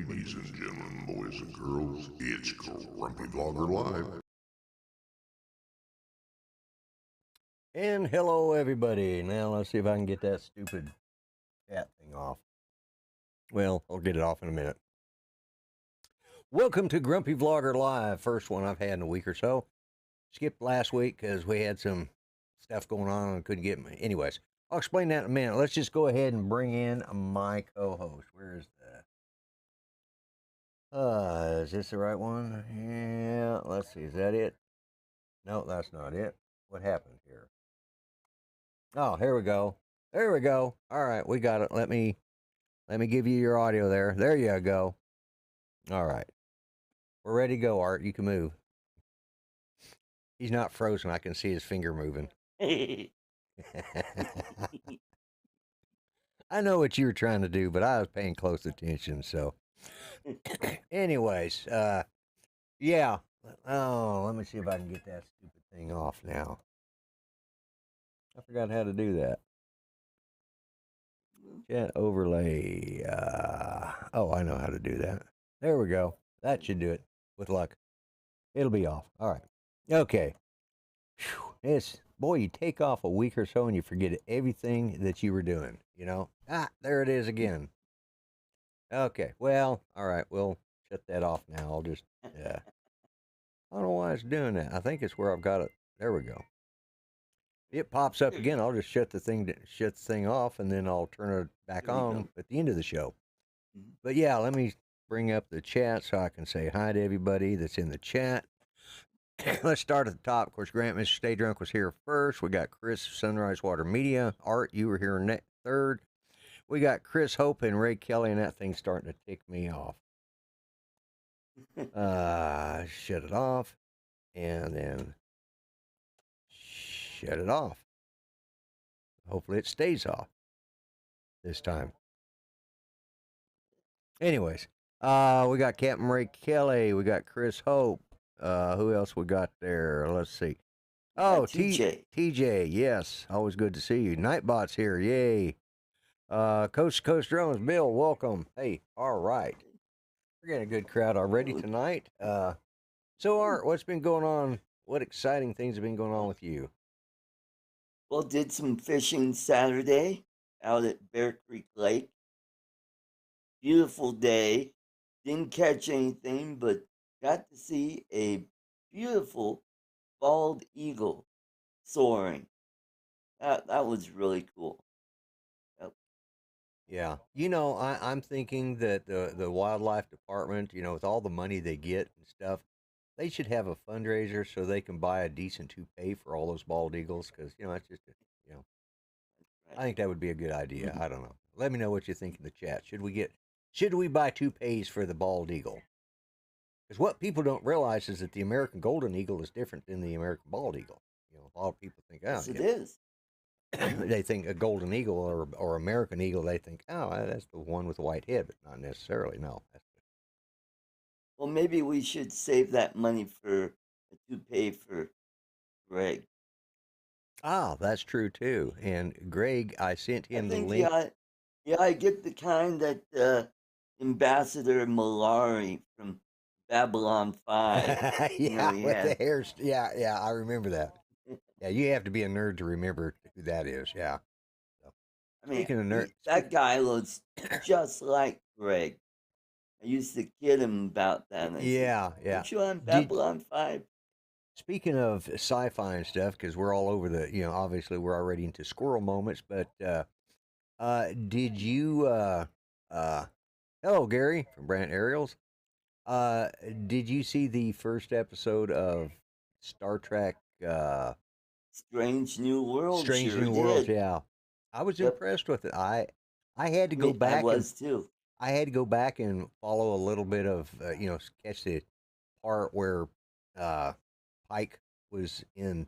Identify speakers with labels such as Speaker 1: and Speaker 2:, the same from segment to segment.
Speaker 1: Ladies and gentlemen, boys and girls, it's Grumpy Vlogger Live.
Speaker 2: And hello, everybody. Now let's see if I can get that stupid chat thing off. Well, I'll get it off in a minute. Welcome to Grumpy Vlogger Live. First one I've had in a week or so. Skipped last week because we had some stuff going on and couldn't get me. Anyways, I'll explain that in a minute. Let's just go ahead and bring in my co-host. Where is the... is this the right one? Yeah, let's see. Is that it? No, that's not it. What happened here? Oh, here we go. There we go. All right, we got it. Let me give you your audio there. There you go. All right. We're ready to go, Art. You can move. He's not frozen. I can see his finger moving. I know what you were trying to do, but I was paying close attention. So, anyways, yeah. Oh, let me see if I can get that stupid thing off now. I forgot how to do that. Chat overlay. Oh, I know how to do that. There we go. That should do it. With luck, it'll be off. All right. Okay. It's boy, you take off a week or so and you forget everything that you were doing. You know. There it is again. Okay. Well, all right. We'll shut that off now. I'll just. I don't know why it's doing that. I think it's where I've got it. There we go. It pops up again. I'll just shut the thing off, and then I'll turn it back on at the end of the show. But yeah, let me bring up the chat so I can say hi to everybody that's in the chat. Let's start at the top. Of course, Grant, Mr. Stay Drunk was here first. We got Chris, Sunrise Water Media. Art, you were here third. We got Chris Hope and Ray Kelly, and that thing's starting to tick me off. Shut it off, and then shut it off. Hopefully it stays off this time. Anyways, we got Captain Ray Kelly. We got Chris Hope. Who else we got there? Let's see. Oh, TJ. TJ, yes. Always good to see you. Nightbot's here. Yay. Coast to Coast Drones. Bill, welcome. Hey, all right. We're getting a good crowd already tonight. So, Art, what's been going on? What exciting things have been going on with you?
Speaker 3: Well, did some fishing Saturday out at Bear Creek Lake. Beautiful day. Didn't catch anything, but got to see a beautiful bald eagle soaring. That was really cool. Yep.
Speaker 2: Yeah, you know, I'm thinking that the wildlife department, you know, with all the money they get and stuff, they should have a fundraiser so they can buy a decent toupee for all those bald eagles. Because you know, that's just, you know, I think that would be a good idea. I don't know. Let me know what you think in the chat. Should we buy toupees for the bald eagle? Because what people don't realize is that the American golden eagle is different than the American bald eagle. You know, a lot of people think, oh,
Speaker 3: yes, it is.
Speaker 2: They think a golden eagle or American eagle, they think, oh, that's the one with the white head, but not necessarily. No.
Speaker 3: Well, maybe we should save that money for a toupee for Greg.
Speaker 2: Ah, that's true too. And Greg, I sent him the link.
Speaker 3: Yeah, I get the kind that Ambassador Malari from Babylon 5.
Speaker 2: Yeah, with the hairs. Yeah, I remember that. Yeah, you have to be a nerd to remember who that is. Yeah. So,
Speaker 3: I mean, speaking of nerd, that guy looks just like Greg. I used to kid him about that.
Speaker 2: Yeah.
Speaker 3: Aren't you on Babylon 5?
Speaker 2: Speaking of sci-fi and stuff, because we're all over the, you know, obviously we're already into squirrel moments, but did you, hello, Gary from Brant Aerials. Did you see the first episode of Star Trek,
Speaker 3: Strange New Worlds?
Speaker 2: Strange New Worlds, yeah. I was impressed with it. I had to go back.
Speaker 3: I was too.
Speaker 2: I had to go back and follow a little bit of, you know, catch the part where Pike was in,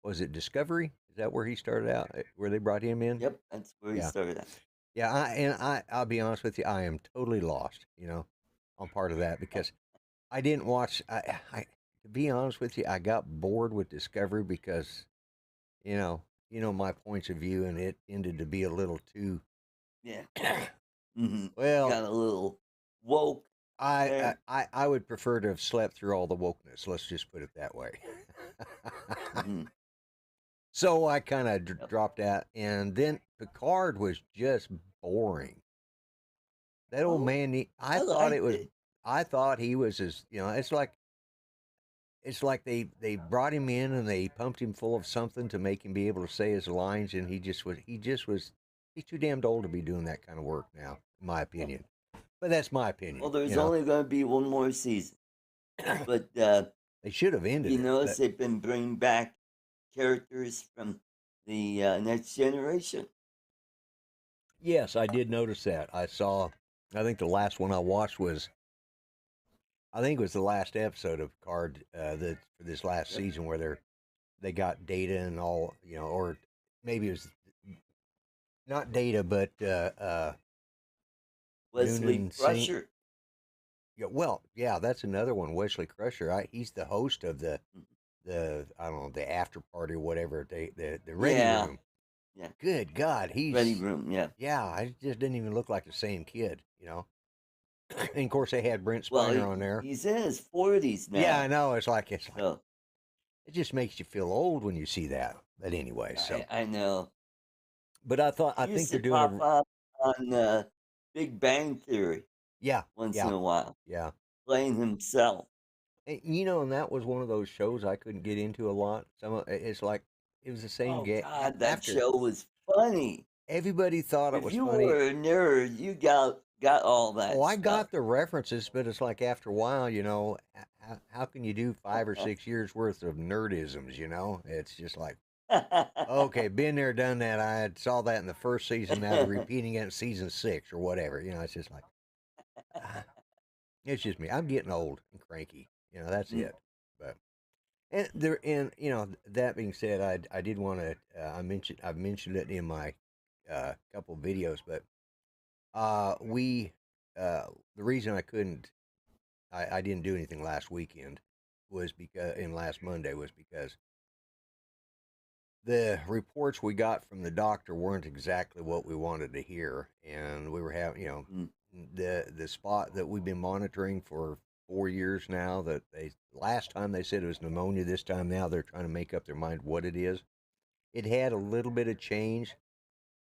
Speaker 2: was it Discovery? Is that where he started out? Where they brought him in?
Speaker 3: Yep, that's where he started out.
Speaker 2: Yeah, I'll be honest with you, I am totally lost, you know, on part of that because I didn't watch. To be honest with you, I got bored with Discovery because, you know, my points of view, and it ended to be a little too.
Speaker 3: Yeah. Mm-hmm.
Speaker 2: Well,
Speaker 3: got a little woke.
Speaker 2: I would prefer to have slept through all the wokeness. Let's just put it that way.
Speaker 3: Mhm.
Speaker 2: So I kind of
Speaker 3: Yep.
Speaker 2: dropped out, and then Picard was just boring. That old
Speaker 3: Oh,
Speaker 2: man, I
Speaker 3: I
Speaker 2: thought it
Speaker 3: liked
Speaker 2: was.
Speaker 3: it.
Speaker 2: I thought he was as it's like they brought him in and they pumped him full of something to make him be able to say his lines, and he just was he's too damned old to be doing that kind of work now, in my opinion. But that's my
Speaker 3: Well,
Speaker 2: opinion.
Speaker 3: there's only going to be one more season, but
Speaker 2: They should have
Speaker 3: if
Speaker 2: ended
Speaker 3: you
Speaker 2: it.
Speaker 3: notice,
Speaker 2: But
Speaker 3: they've been bringing back characters from the next generation.
Speaker 2: yes, I did notice that. I saw. I think the last one I watched was. I think it was the last episode of Card that for this last
Speaker 3: Yep.
Speaker 2: season where they got Data and all, or maybe it was not Data, but
Speaker 3: Wesley
Speaker 2: Noonan Saint.
Speaker 3: Crusher.
Speaker 2: Yeah, well, yeah, that's another one. Wesley Crusher. He's the host of the I don't know, the after party or whatever. The Ready
Speaker 3: Yeah,
Speaker 2: Room.
Speaker 3: yeah.
Speaker 2: Good God,
Speaker 3: Ready Room. Yeah.
Speaker 2: yeah. I just didn't even look like the same kid. And of course they had Brent
Speaker 3: Well,
Speaker 2: Spiner on there.
Speaker 3: he's in his 40s
Speaker 2: Yeah, I
Speaker 3: now,
Speaker 2: know. It's like
Speaker 3: so
Speaker 2: it just makes you feel old when you see that. But anyway, so
Speaker 3: I know.
Speaker 2: but
Speaker 3: He
Speaker 2: I think
Speaker 3: used to
Speaker 2: they're doing
Speaker 3: pop
Speaker 2: a
Speaker 3: up on Big Bang Theory
Speaker 2: yeah,
Speaker 3: once in
Speaker 2: yeah,
Speaker 3: a while,
Speaker 2: yeah.
Speaker 3: playing himself.
Speaker 2: And that was one of those shows I couldn't get into a lot. It's like it was the same
Speaker 3: Oh
Speaker 2: game
Speaker 3: God, that
Speaker 2: after
Speaker 3: show was funny.
Speaker 2: everybody thought it
Speaker 3: If
Speaker 2: was
Speaker 3: you
Speaker 2: funny.
Speaker 3: were a nerd, you got all
Speaker 2: Oh,
Speaker 3: that
Speaker 2: I
Speaker 3: stuff.
Speaker 2: got the references, but it's like after a while, how can you do 5 or 6 years worth of nerdisms? It's just like, okay, been there, done that. saw that in the first season. Now they're repeating it in season 6 or whatever. It's just like, ah, it's just me. I'm getting old and cranky. That's
Speaker 3: Mm,
Speaker 2: it. But that being said, I did want to I've mentioned it in my couple videos, but we the reason I didn't do anything last weekend was because and last Monday was because the reports we got from the doctor weren't exactly what we wanted to hear, and we were having
Speaker 3: mm,
Speaker 2: the spot that we've been monitoring for 4 years now. That they last time they said it was pneumonia. This time now they're trying to make up their mind what it is. It had a little bit of change.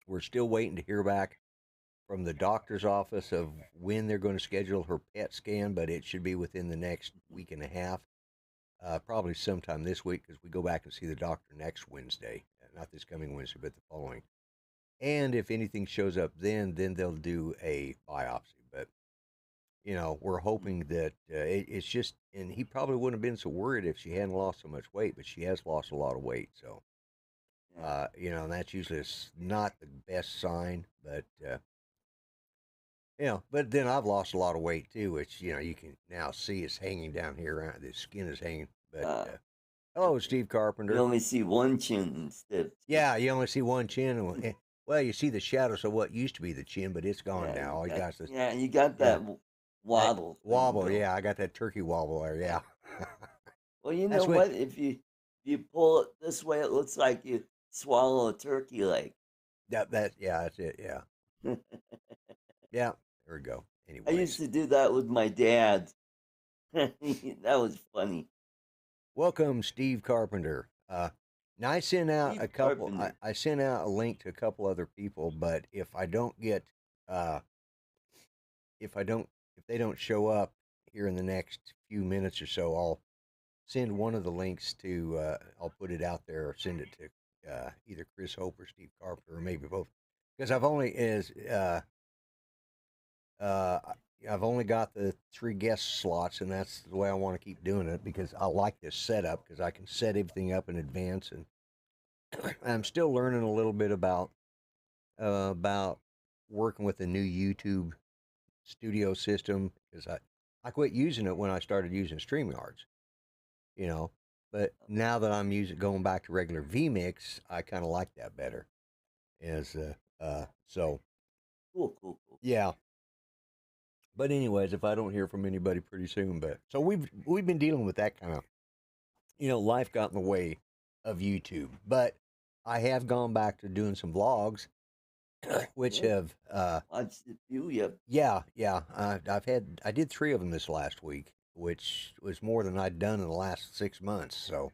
Speaker 2: We're still waiting to hear back from the doctor's office of when they're going to schedule her PET scan, but it should be within the next week and a half. Probably sometime this week because we go back and see the doctor next Wednesday, not this coming Wednesday, but the following. And if anything shows up then they'll do a biopsy. But we're
Speaker 3: mm,
Speaker 2: hoping that it's just, and he probably wouldn't have been so worried if she hadn't lost so much weight, but she has lost a lot of weight. So,
Speaker 3: yeah.
Speaker 2: and that's usually not the best sign, but but then I've lost a lot of weight too, which you can now see it's hanging down here. The skin is hanging. But
Speaker 3: Uh,
Speaker 2: hello, Steve
Speaker 3: you
Speaker 2: Carpenter.
Speaker 3: only see one chin instead of two.
Speaker 2: Yeah, you only see one chin. Well, you see the shadows of what used to be the chin, but it's gone
Speaker 3: Yeah,
Speaker 2: now. All you got is this.
Speaker 3: you got
Speaker 2: Yeah,
Speaker 3: that
Speaker 2: that
Speaker 3: waddle thing
Speaker 2: wobble.
Speaker 3: going.
Speaker 2: Yeah, I got that turkey wobble there. Yeah,
Speaker 3: Well, you know
Speaker 2: that's what.
Speaker 3: what? If you pull it this way, it looks like you swallow a turkey leg.
Speaker 2: Yeah, that's it. Yeah, yeah. There we go.
Speaker 3: I used
Speaker 2: Anyways,
Speaker 3: to do that with my dad. That was funny.
Speaker 2: welcome, Steve Carpenter. Now I sent out a
Speaker 3: Steve
Speaker 2: couple. I,
Speaker 3: Carpenter.
Speaker 2: I sent out a link to a couple other people, but uh, if they don't show up here in the next few minutes or so, I'll send one of the links to. I'll put it out there or send it to either Chris Hope or Steve Carpenter or maybe both, because uh, I've only got the 3 guest slots, and that's the way I want to keep doing it because I like this setup because I can set everything up in advance, and I'm still learning a little bit about working with the new YouTube studio system because I quit using it when I started using StreamYards, you know. But now that I'm going back to regular vMix, I kind of like that better. As so
Speaker 3: Cool, cool, cool.
Speaker 2: yeah. But anyways, if I don't hear from anybody pretty soon, but so we've been dealing with that kind of life got in the way of YouTube. But I have gone back to doing some vlogs, which
Speaker 3: Yeah,
Speaker 2: have
Speaker 3: watched a few. Yep.
Speaker 2: yeah, yeah. I did 3 of them this last week, which was more than I'd done in the last 6 months. So,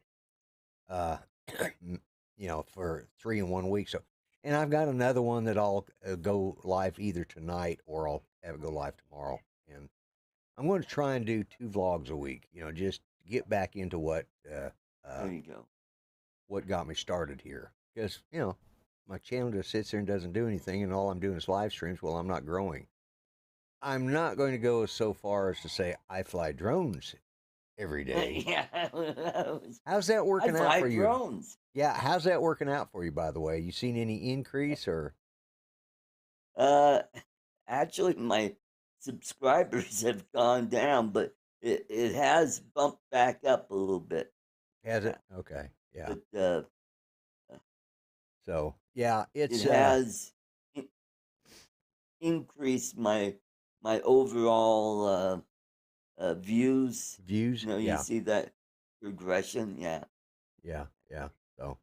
Speaker 2: uh, for 3 in 1 week. So, and I've got another one that I'll go live either tonight or I'll have it go live tomorrow. And I'm going to try and do 2 vlogs a week. Just to get back into
Speaker 3: There you go.
Speaker 2: what got me started here. Because my channel just sits there and doesn't do anything, and all I'm doing is live streams. Well, I'm not growing. I'm not going to go so far as to say I fly drones every day.
Speaker 3: Yeah.
Speaker 2: How's that
Speaker 3: I
Speaker 2: working out
Speaker 3: fly
Speaker 2: for you?
Speaker 3: drones.
Speaker 2: Yeah, how's that working out for you, by the way? You seen any increase or
Speaker 3: Uh, actually, my subscribers have gone down, but it has bumped back up a little bit.
Speaker 2: has it? Okay, yeah.
Speaker 3: But
Speaker 2: So yeah,
Speaker 3: it
Speaker 2: it's
Speaker 3: has increased my overall views.
Speaker 2: views.
Speaker 3: You
Speaker 2: Yeah,
Speaker 3: see that progression. Yeah.
Speaker 2: yeah, yeah. So,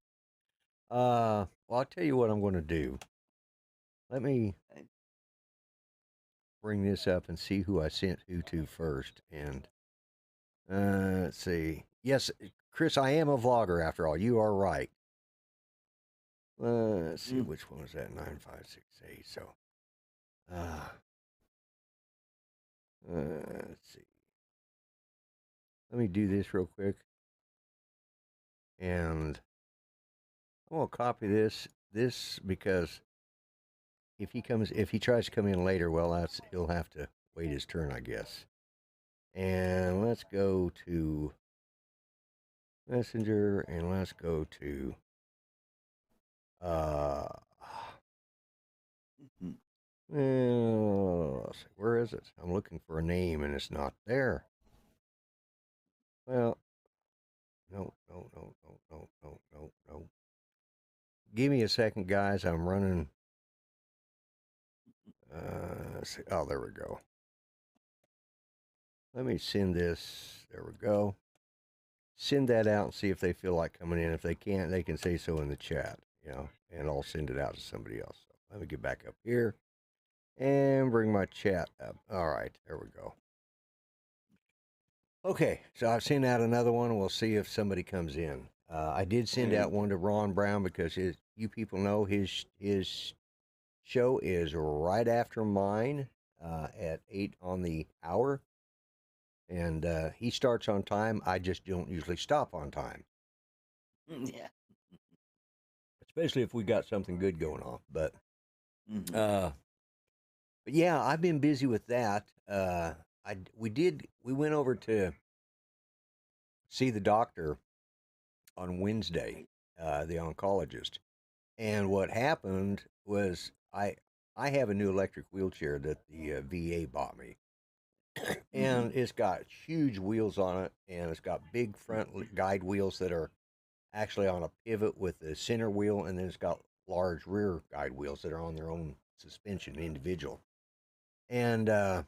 Speaker 2: well, I'll tell you what I'm going to do. Let me
Speaker 3: Okay.
Speaker 2: bring this up and see who I sent who to first. And let's see. Yes, Chris, I am a vlogger after all. You are right. Let's see, which one was that? 9568. So, let's see. Let me do this real quick. And I'm going to copy this because if he tries to come in later, well, he'll have to wait his turn, I guess. And let's go to Messenger and let's go to let's see, where is it? I'm looking for a name and it's not there. Well, no. Give me a second, guys. I'm running. Let's see. Oh, there we go. Let me send this. There we go. Send that out and see if they feel like coming in. If they can't, they can say so in the chat, and I'll send it out to somebody else. So let me get back up here and bring my chat up. All right, there we go. Okay, so I've sent out another one. We'll see if somebody comes in. I did send out one to Ron Brown because you people know his show is right after mine at 8 on the hour. And he starts on time. I just don't usually stop on time.
Speaker 3: Yeah.
Speaker 2: Especially if we got something good going on. But
Speaker 3: Mhm.
Speaker 2: but yeah, I've been busy with that. We went over to see the doctor on Wednesday, the oncologist. And what happened was I have a new electric wheelchair that the VA bought me. And it's got huge wheels on it, and it's got big front guide wheels that are actually on a pivot with the center wheel, and then it's got large rear guide wheels that are on their own suspension, individual. And
Speaker 3: Does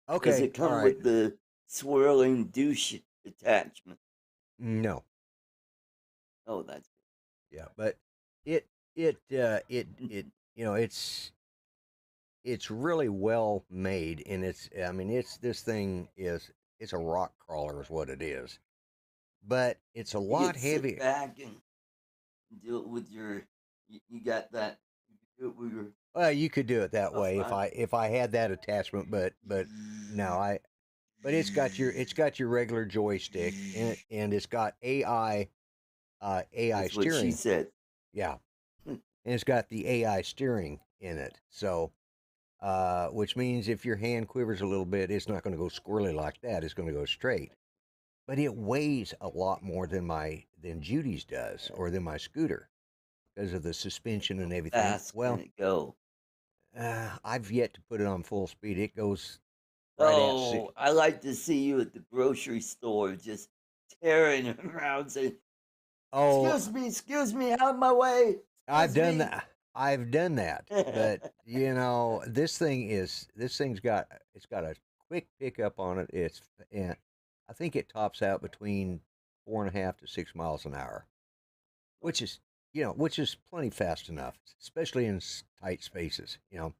Speaker 2: okay,
Speaker 3: it
Speaker 2: all
Speaker 3: come
Speaker 2: right,
Speaker 3: with the swirling douche attachment?
Speaker 2: no,
Speaker 3: Oh, that's
Speaker 2: yeah, but it it
Speaker 3: good.
Speaker 2: it's really well made, and this thing it's a rock crawler is what it is, but it's a
Speaker 3: You
Speaker 2: lot
Speaker 3: could sit
Speaker 2: heavier.
Speaker 3: back and do it with your. You got that. You could do it with your
Speaker 2: Well, you could do it that
Speaker 3: up
Speaker 2: way
Speaker 3: front.
Speaker 2: if I had that attachment, but no, but it's got your regular joystick in it, and it's got AI
Speaker 3: That's what she
Speaker 2: steering.
Speaker 3: said.
Speaker 2: Yeah, and it's got the AI steering in it. So, which means if your hand quivers a little bit, it's not going to go squirrely like that. It's going to go straight. But it weighs a lot more than Judy's does or than my scooter because of the suspension and everything.
Speaker 3: Fast can
Speaker 2: Well,
Speaker 3: it go?
Speaker 2: I've yet to put it on full speed. It goes right at
Speaker 3: Oh, I like to see you at the grocery store just tearing around saying,
Speaker 2: Oh,
Speaker 3: excuse me, out of my way.
Speaker 2: I've
Speaker 3: Excuse
Speaker 2: done
Speaker 3: me.
Speaker 2: that. I've done that. But this thing's got it's got a quick pickup on it. And I think it tops out between 4.5 to 6 miles an hour, which is which is plenty fast enough, especially in tight spaces. So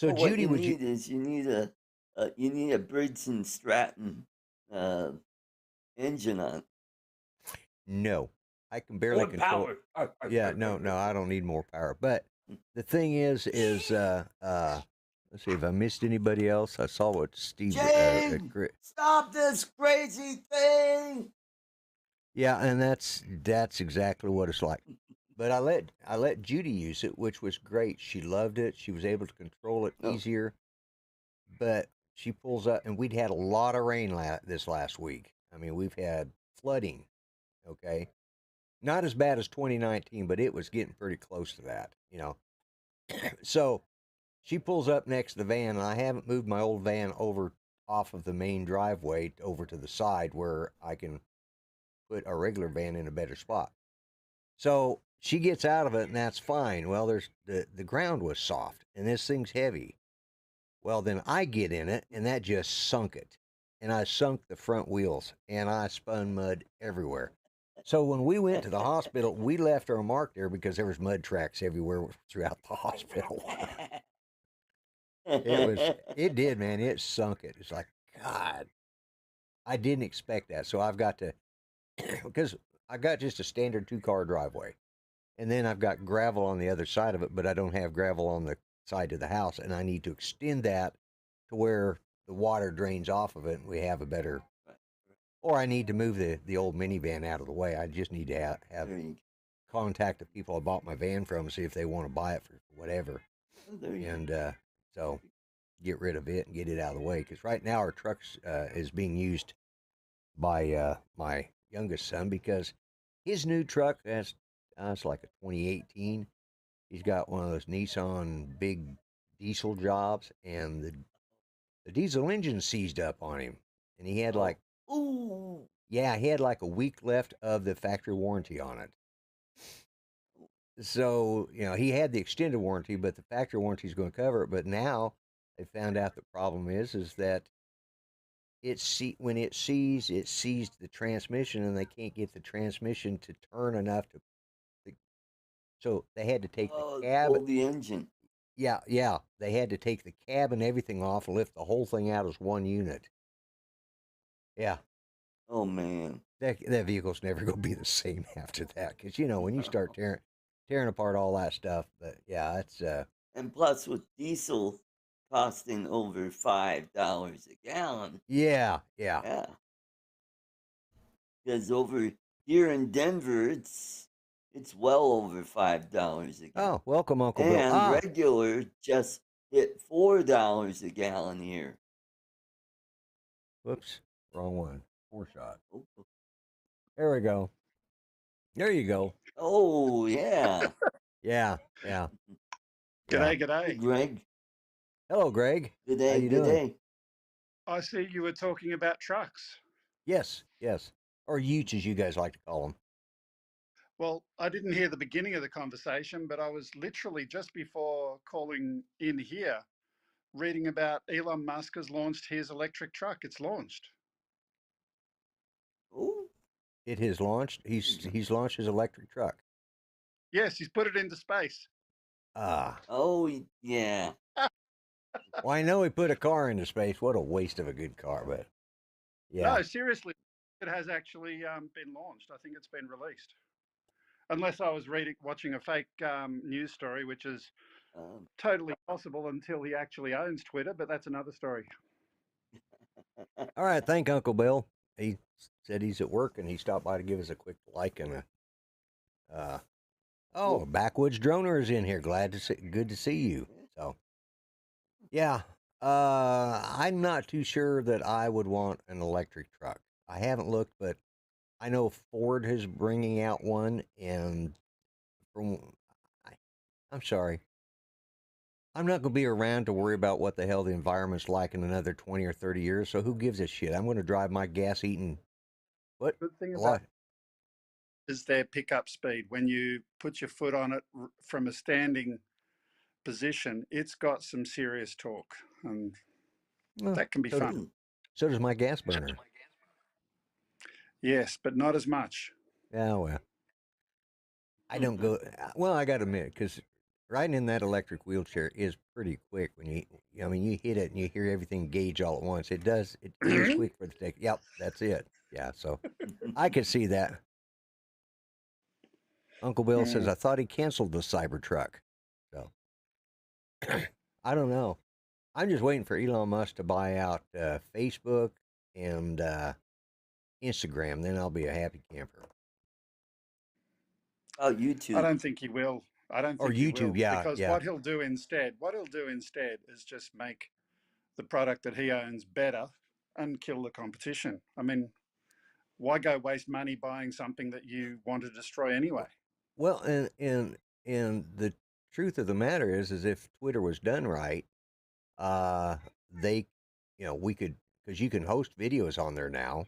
Speaker 3: Well, what
Speaker 2: Judy,
Speaker 3: you
Speaker 2: would you?
Speaker 3: need is you need a Briggs and Stratton uh, engine on.
Speaker 2: No, I can barely
Speaker 3: More
Speaker 2: control.
Speaker 3: power.
Speaker 2: Yeah, no, I don't need more power. But the thing is, let's see if I missed anybody else. I saw what Steve.
Speaker 3: Jane, stop this crazy thing!
Speaker 2: Yeah, and that's exactly what it's like. But I let Judy use it, which was great. She loved it. She was able to control it
Speaker 3: Oh,
Speaker 2: easier. But she pulls up, and we'd had a lot of rain this last week. I mean, we've had flooding. Okay, not as bad as 2019, but it was getting pretty close to that. So she pulls up next to the van, and I haven't moved my old van over off of the main driveway over to the side where I can put a regular van in a better spot. So she gets out of it, and that's fine. Well, there's the ground was soft, and this thing's heavy. Well, then I get in it, and that just sunk it, and I sunk the front wheels, and I spun mud everywhere. So when we went to the hospital, we left our mark there because there was mud tracks everywhere throughout the hospital. It did, man. It sunk it. It's like, God, I didn't expect that. So I've got to, because I got just a standard 2-car driveway. And then I've got gravel on the other side of it, but I don't have gravel on the side of the house. And I need to extend that to where the water drains off of it and we have a better, or I need to move the old minivan out of the way. I just need to have
Speaker 3: there you
Speaker 2: contact the people I bought my van from and see if they want to buy it for whatever.
Speaker 3: go. There you go.
Speaker 2: And so get rid of it and get it out of the way. Because right now our truck is being used by my youngest son because his new truck has it's like a 2018. He's got one of those Nissan big diesel jobs, and the diesel engine seized up on him, and he had like
Speaker 3: Oh, ooh.
Speaker 2: he had like a week left of the factory warranty on it. So he had the extended warranty, but the factory warranty is going to cover it. But now they found out the problem is that when it seized the transmission, and they can't get the transmission to turn enough to. So they had to take the
Speaker 3: Oh,
Speaker 2: cab.
Speaker 3: pull the engine.
Speaker 2: Yeah. They had to take the cab and everything off, lift the whole thing out as one unit. Yeah,
Speaker 3: Oh man.
Speaker 2: that vehicle's never going to be the same after that because when you start tearing apart all that stuff. But yeah, it's
Speaker 3: And plus, with diesel costing over $5 a gallon,
Speaker 2: yeah.
Speaker 3: yeah. Because over here in Denver, it's well over $5 a gallon,
Speaker 2: Oh, welcome, Uncle Bill.
Speaker 3: and regular just hit $4 a gallon here.
Speaker 2: Whoops, wrong one. 4-shot.
Speaker 3: Oh,
Speaker 2: There we go. There you go.
Speaker 3: oh yeah.
Speaker 2: Yeah.
Speaker 4: G'day,
Speaker 3: Hey,
Speaker 4: g'day.
Speaker 3: Greg.
Speaker 2: Hello, Greg.
Speaker 3: Good
Speaker 2: How
Speaker 3: day.
Speaker 2: you
Speaker 3: Good
Speaker 2: doing?
Speaker 3: day.
Speaker 4: I see you were talking about trucks.
Speaker 2: Yes, or utes as you guys like to call them.
Speaker 4: Well, I didn't hear the beginning of the conversation, but I was literally just before calling in here reading about Elon Musk has launched his electric truck. It's launched.
Speaker 3: Oh,
Speaker 2: It has launched. He's launched his electric truck.
Speaker 4: Yes, he's put it into space.
Speaker 3: oh yeah.
Speaker 2: Well, I know he put a car into space. What a waste of a good car, but yeah.
Speaker 4: No, seriously, it has actually been launched. I think it's been released. Unless I was watching a fake news story, which is
Speaker 3: Um,
Speaker 4: totally possible until he actually owns Twitter, but that's another story.
Speaker 2: All right, thank Uncle Bill. He said he's at work and he stopped by to give us a quick like and a
Speaker 3: Cool.
Speaker 2: a backwoods droner is in here. Good to see you. So yeah. I'm not too sure that I would want an electric truck. I haven't looked, but I know Ford is bringing out one, and I'm sorry, I'm not going to be around to worry about what the hell the environment's like in another 20 or 30 years. So who gives a shit? I'm going to drive my gas eating. What?
Speaker 4: Good thing
Speaker 2: A
Speaker 4: about
Speaker 2: lot.
Speaker 4: is their pickup speed. When you put your foot on it from a standing position, it's got some serious torque, and
Speaker 2: Well,
Speaker 4: that can be
Speaker 2: so,
Speaker 4: fun.
Speaker 3: mm,
Speaker 2: so does my gas burner.
Speaker 4: Yes, but not as much.
Speaker 2: Yeah, well. I don't go. Well, I got to admit, because riding in that electric wheelchair is pretty quick. When I mean, you hit it and you hear everything gauge all at once. It does. It is quick for the take. Yep, that's it. Yeah, so I could see that. Uncle Bill says I thought he canceled the Cybertruck. So I don't know. I'm just waiting for Elon Musk to buy out Facebook and Instagram. Then I'll be a happy camper.
Speaker 3: Oh,
Speaker 4: I
Speaker 3: YouTube.
Speaker 4: don't think he will. I don't
Speaker 2: Or
Speaker 4: think he
Speaker 2: YouTube,
Speaker 4: will,
Speaker 2: yeah,
Speaker 4: because
Speaker 2: yeah.
Speaker 4: what he'll do instead is just make the product that he owns better and kill the competition. I mean, why go waste money buying something that you want to destroy anyway?
Speaker 2: Well, and the truth of the matter is if Twitter was done right, they, we could, because you can host videos on there now.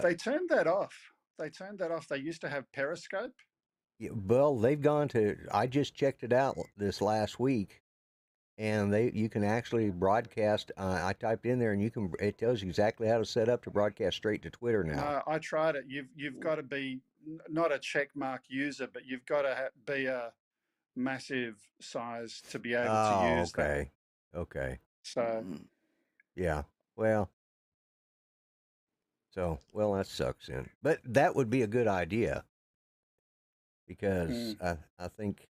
Speaker 4: They turned that off. They used to have Periscope.
Speaker 2: Well, they've gone to. I just checked it out this last week, and you can actually broadcast. I typed in there, and it tells you exactly how to set up to broadcast straight to Twitter now.
Speaker 4: No, I tried it. You've got to be not a check mark user, but you've got to be a massive size to be able to use
Speaker 2: okay, okay,
Speaker 4: that. So
Speaker 2: yeah. Well, that sucks then. But that would be a good idea because I think.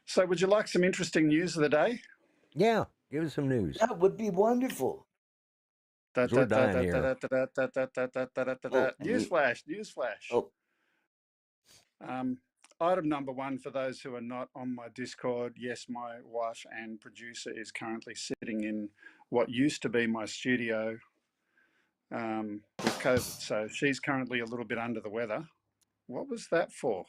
Speaker 4: So, would you like some interesting news of the day?
Speaker 2: Yeah, give us some news.
Speaker 3: That would be wonderful.
Speaker 2: We're dying here.
Speaker 4: Newsflash.
Speaker 3: Oh,
Speaker 4: Item number one for those who are not on my Discord. Yes, my wife and producer is currently sitting in what used to be my studio with COVID. So she's currently a little bit under the weather. What was that for?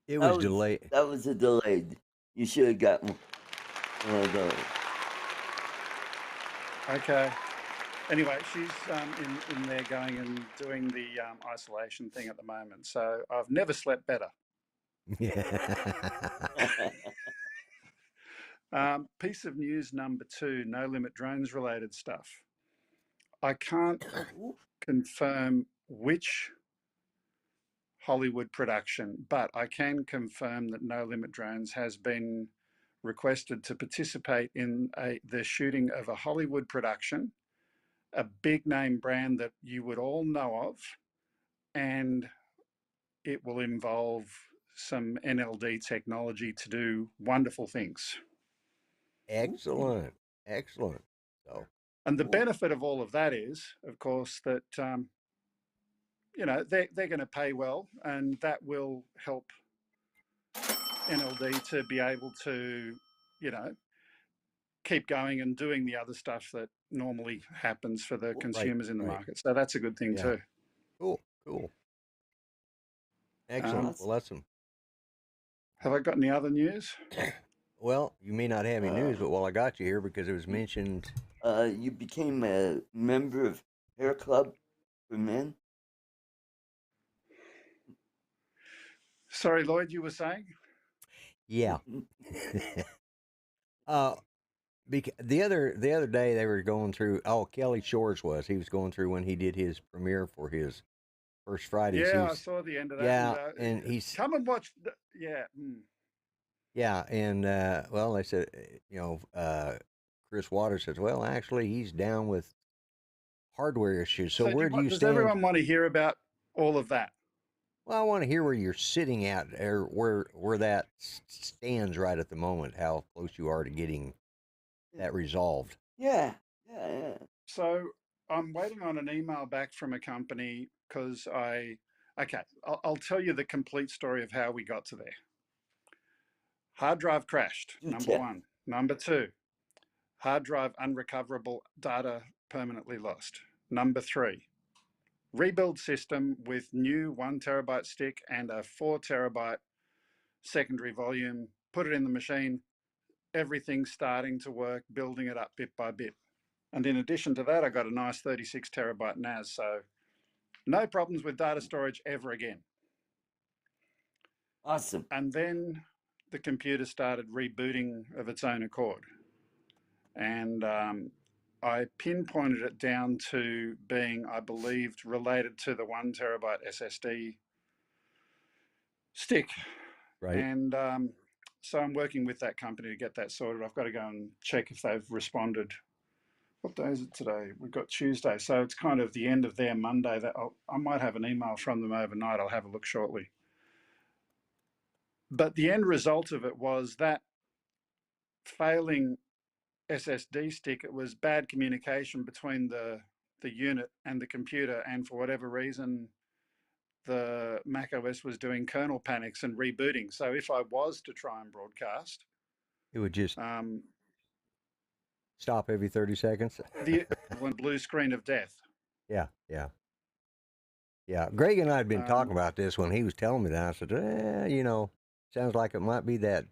Speaker 2: It was delayed.
Speaker 3: That was a delayed. You should have gotten one of those.
Speaker 4: Okay. Anyway, she's in there going and doing the isolation thing at the moment. So I've never slept better. Piece of news number two, No Limit Drones related stuff. I can't confirm which Hollywood production, but I can confirm that No Limit Drones has been requested to participate in the shooting of a Hollywood production, a big name brand that you would all know of, and it will involve some NLD technology to do wonderful things.
Speaker 2: Excellent. So,
Speaker 4: and the benefit of all of that is, of course, that they're going to pay well, and that will help NLD to be able to, keep going and doing the other stuff that normally happens for the consumers in the market. So that's a good thing too.
Speaker 2: Cool. Excellent. Well, that's some.
Speaker 4: Have I got any other news?
Speaker 2: Well, you may not have any news, but while I got you here, because it was mentioned.
Speaker 3: You became a member of Hair Club for Men.
Speaker 4: Sorry, Lloyd, you were saying?
Speaker 2: Yeah. Because the other day they were going through. Oh, Kelly Shores he was going through when he did his premiere for his First Fridays.
Speaker 4: Yeah, I saw the end of that.
Speaker 2: Yeah, and he's
Speaker 4: come and watch.
Speaker 2: Yeah, and well, they said, Chris Waters says, well, actually, he's down with hardware issues. So where do you stand?
Speaker 4: Does everyone want to hear about all of that?
Speaker 2: Well, I want to hear where you're sitting at, or where that stands right at the moment. How close you are to getting that resolved.
Speaker 3: Yeah.
Speaker 4: So I'm waiting on an email back from a company because I'll tell you the complete story of how we got to there. Hard drive crashed, number one. Number two, hard drive unrecoverable data permanently lost. Number three, rebuild system with new 1 terabyte stick and a 4 terabyte secondary volume, put it in the machine, everything starting to work, building it up bit by bit. And in addition to that, I got a nice 36 terabyte NAS, so no problems with data storage ever again.
Speaker 3: Awesome.
Speaker 4: And then the computer started rebooting of its own accord. And I pinpointed it down to being, I believed, related to the 1 terabyte SSD stick.
Speaker 2: Right.
Speaker 4: And so I'm working with that company to get that sorted. I've got to go and check if they've responded. What day is it today? We've got Tuesday. So it's kind of the end of their Monday. That I might have an email from them overnight. I'll have a look shortly. But the end result of it was that failing SSD stick, it was bad communication between the unit and the computer. And for whatever reason, the Mac OS was doing kernel panics and rebooting. So if I was to try and broadcast,
Speaker 2: It would just
Speaker 4: um,
Speaker 2: stop every 30 seconds.
Speaker 4: the equivalent blue screen of death.
Speaker 2: Yeah, yeah. Yeah. Greg and I had been talking
Speaker 4: Um,
Speaker 2: about this when he was telling me that. I said, you know, sounds like it might be that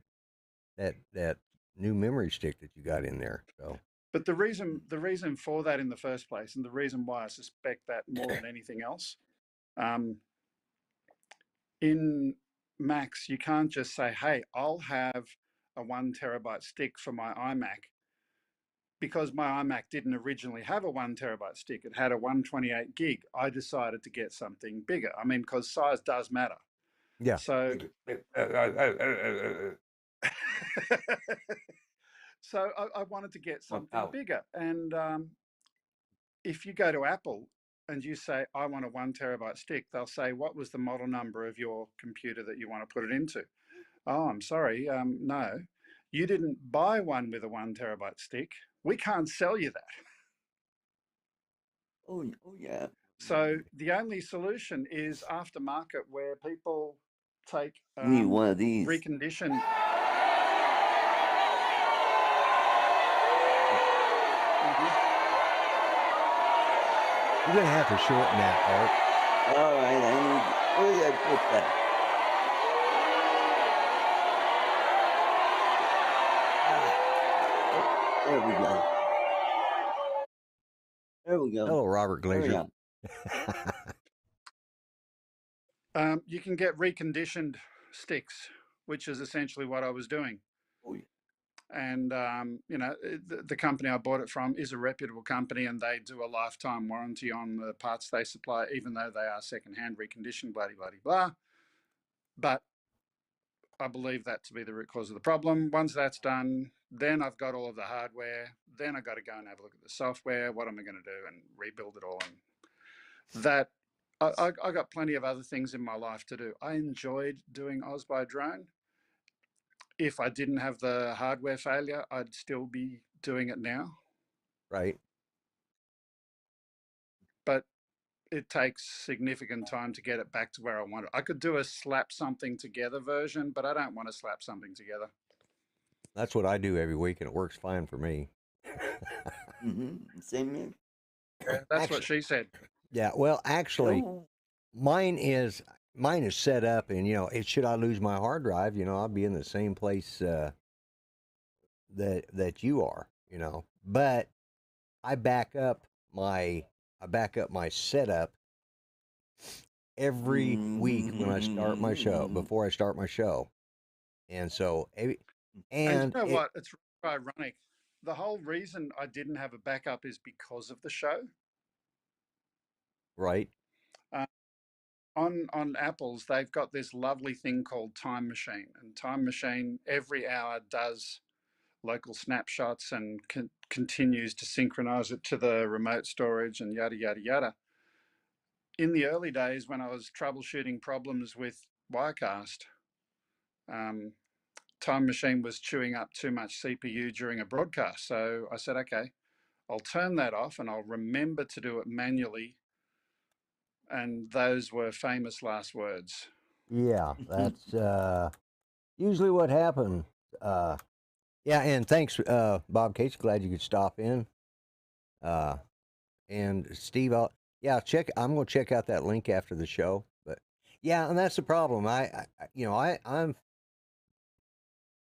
Speaker 2: new memory stick that you got in there. So
Speaker 4: But the reason for that in the first place, and the reason why I suspect that more than anything else, in Macs, you can't just say, "Hey, I'll have a 1 terabyte stick for my iMac," because my iMac didn't originally have a 1 terabyte stick. It had a 128 gig. I decided to get something bigger. I mean, because size does matter.
Speaker 2: yeah.
Speaker 4: So, so I wanted to get something bigger. And if you go to Apple and you say, "I want a 1 terabyte stick," they'll say, "What was the model number of your computer that you want to put it into?" "Oh, I'm sorry. No, you didn't buy one with a 1 terabyte stick. We can't sell you that."
Speaker 3: Oh, yeah.
Speaker 4: So the only solution is aftermarket, where people take
Speaker 3: You need one of these.
Speaker 4: reconditioned.
Speaker 2: You're going to have to shorten that, Art.
Speaker 3: All right, where did I put that? There we go. There we go.
Speaker 2: Hello, Robert
Speaker 3: There we
Speaker 2: Glazer.
Speaker 3: go.
Speaker 4: You can get reconditioned sticks, which is essentially what I was doing.
Speaker 3: Oh, yeah.
Speaker 4: And the company I bought it from is a reputable company, and they do a lifetime warranty on the parts they supply, even though they are secondhand reconditioned, blah, blah, blah. But I believe that to be the root cause of the problem. Once that's done, then I've got all of the hardware. Then I've got to go and have a look at the software. What am I going to do? And rebuild it all. And that I got plenty of other things in my life to do. I enjoyed doing Oz by Drone. If I didn't have the hardware failure, I'd still be doing it now.
Speaker 2: Right.
Speaker 4: But it takes significant time to get it back to where I want it. I could do a slap something together version, but I don't want to slap something together.
Speaker 2: That's what I do every week, and it works fine for me.
Speaker 3: Same here.
Speaker 4: Yeah, that's what she said.
Speaker 2: Yeah. Well, actually,
Speaker 3: Oh,
Speaker 2: mine is set up, and should I lose my hard drive, I'll be in the same place that you are, But I back up my setup every week when I start my show, before I start my show, and so
Speaker 4: And you know what? It's ironic. The whole reason I didn't have a backup is because of the show.
Speaker 2: right.
Speaker 4: On Apple's, they've got this lovely thing called Time Machine, and Time Machine every hour does local snapshots and continues to synchronize it to the remote storage and yada yada yada. In the early days, when I was troubleshooting problems with Wirecast, Time Machine was chewing up too much CPU during a broadcast. So I said, okay, I'll turn that off and I'll remember to do it manually. And those were famous last words.
Speaker 2: Yeah, that's usually what happened. Yeah, and thanks, Bob Cates. Glad you could stop in. And Steve, I'm going to check out that link after the show. But yeah, and that's the problem. I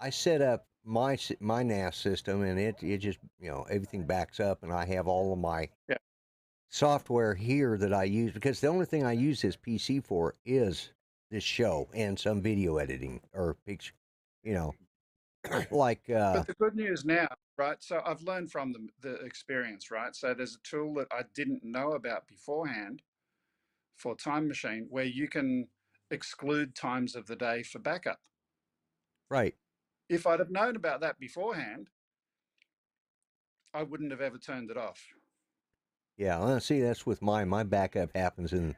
Speaker 2: set up my NAS system, and it just everything backs up, and I have all of my software here that I use, because the only thing I use this PC for is this show and some video editing or picture, like
Speaker 4: But the good news now, right? So I've learned from the experience, right? So there's a tool that I didn't know about beforehand for Time Machine where you can exclude times of the day for backup.
Speaker 2: right.
Speaker 4: If I'd have known about that beforehand, I wouldn't have ever turned it off.
Speaker 2: Yeah, well, see, that's with mine. My backup happens in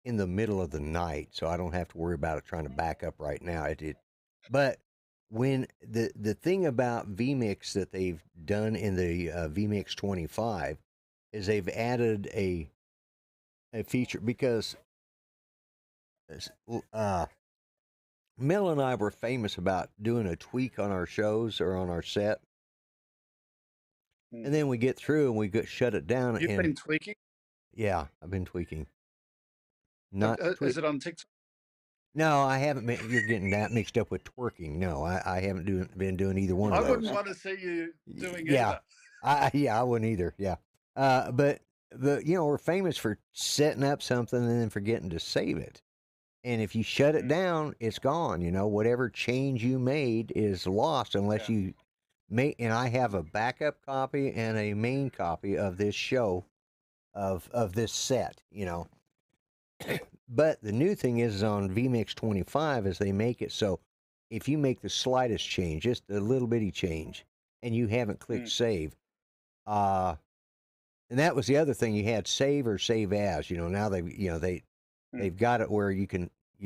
Speaker 2: the middle of the night, so I don't have to worry about it trying to back up right now. But when the thing about vMix that they've done in the vMix 25 is they've added a feature because uh, Mel and I were famous about doing a tweak on our shows or on our set, and then we get through and we shut it down.
Speaker 4: You've
Speaker 2: And
Speaker 4: been tweaking?
Speaker 2: yeah, I've been tweaking. Not
Speaker 4: Is it on TikTok?
Speaker 2: No, I haven't been. You're getting that mixed up with twerking. No, I haven't been doing either one
Speaker 4: I
Speaker 2: of
Speaker 4: wouldn't
Speaker 2: those.
Speaker 4: want to see you doing
Speaker 2: Yeah,
Speaker 4: either.
Speaker 2: I wouldn't either. Yeah, but we're famous for setting up something and then forgetting to save it. And if you shut it
Speaker 4: Mm.
Speaker 2: down, it's gone. Whatever change you made is lost unless
Speaker 4: Yeah.
Speaker 2: you make. And I have a backup copy and a main copy of this show, of this set. But the new thing is on vMix 25 is they make it so if you make the slightest change, just a little bitty change, and you haven't clicked
Speaker 4: Mm.
Speaker 2: save, and that was the other thing, you had save or save as. Now they've got it where you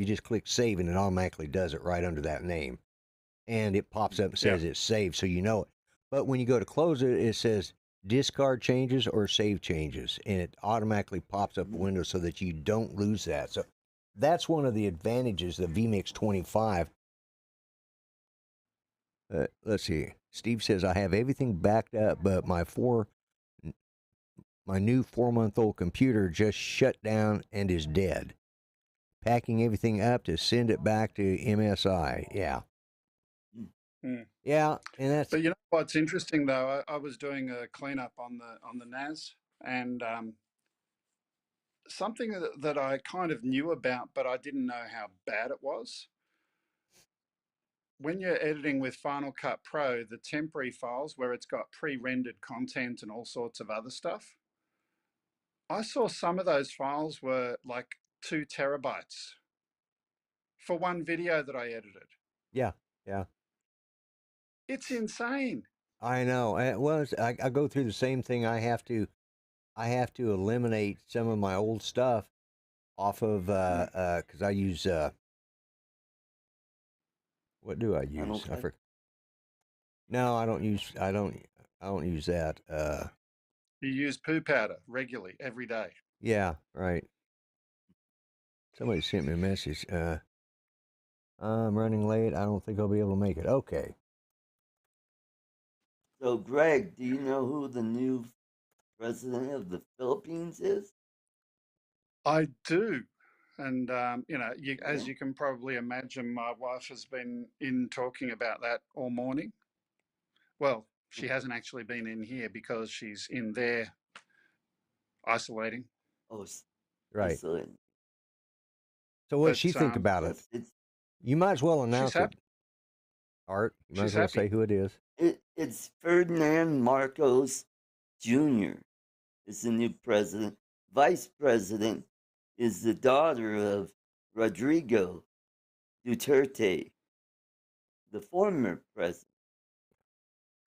Speaker 2: just click save and it automatically does it right under that name, and it pops up and
Speaker 4: Yeah.
Speaker 2: says it's saved, so you know it. But when you go to close it, it says discard changes or save changes, and it automatically pops up a window so that you don't lose that. So that's one of the advantages of vMix 25. Let's see. Steve says I have everything backed up, but my new 4-month-old computer just shut down and is dead. Packing everything up to send it back to MSI. Yeah.
Speaker 4: Mm.
Speaker 2: Yeah, and that's.
Speaker 4: But you know what's interesting though? I was doing a cleanup on the NAS, and something that I kind of knew about, but I didn't know how bad it was. When you're editing with Final Cut Pro, the temporary files where it's got pre-rendered content and all sorts of other stuff, I saw some of those files were like 2 terabytes for one video that I edited.
Speaker 2: Yeah, yeah.
Speaker 4: It's insane.
Speaker 2: I know. I go through the same thing. I have to eliminate some of my old stuff off of because I use what do I use? No, I don't use that.
Speaker 4: You use poo powder regularly every day.
Speaker 2: Yeah, right. Somebody sent me a message. I'm running late. I don't think I'll be able to make it. Okay.
Speaker 3: So, Greg, do you know who the new president of the Philippines is?
Speaker 4: I do. And, as you can probably imagine, my wife has been in talking about that all morning. Well, she hasn't actually been in here because she's in there isolating.
Speaker 3: Oh,
Speaker 2: Right.
Speaker 3: isolating.
Speaker 2: So what does she think about
Speaker 3: Yes,
Speaker 2: it? You might as well
Speaker 4: she's
Speaker 2: announce it,
Speaker 4: happy.
Speaker 2: Art. You might
Speaker 4: She's
Speaker 2: as well
Speaker 4: happy.
Speaker 2: say who it is.
Speaker 3: It's Ferdinand Marcos Jr. is the new president. Vice president is the daughter of Rodrigo Duterte, the former president.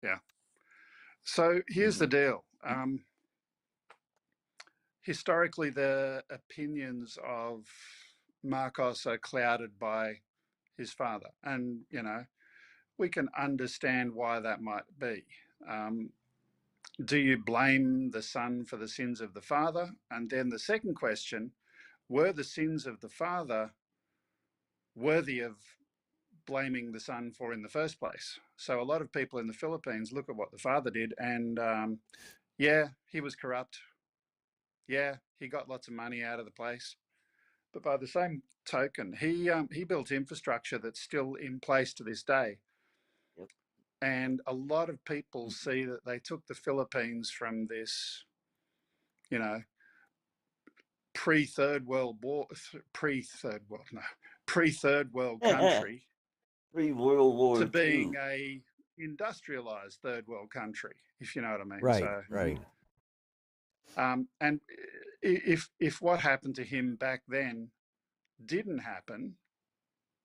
Speaker 4: Yeah. So here's the deal. Historically, the opinions of Marcos are clouded by his father. And, we can understand why that might be. Do you blame the son for the sins of the father? And then the second question, were the sins of the father worthy of blaming the son for in the first place? So a lot of people in the Philippines look at what the father did and, yeah, he was corrupt. Yeah, he got lots of money out of the place. But by the same token, he built infrastructure that's still in place to this day.
Speaker 3: Yep.
Speaker 4: And a lot of people see that they took the Philippines from this, pre-third world country
Speaker 3: pre-World War
Speaker 4: to
Speaker 3: II.
Speaker 4: being a industrialized third world country, if you know what I mean.
Speaker 2: Right,
Speaker 4: So,
Speaker 2: right.
Speaker 4: and if what happened to him back then didn't happen,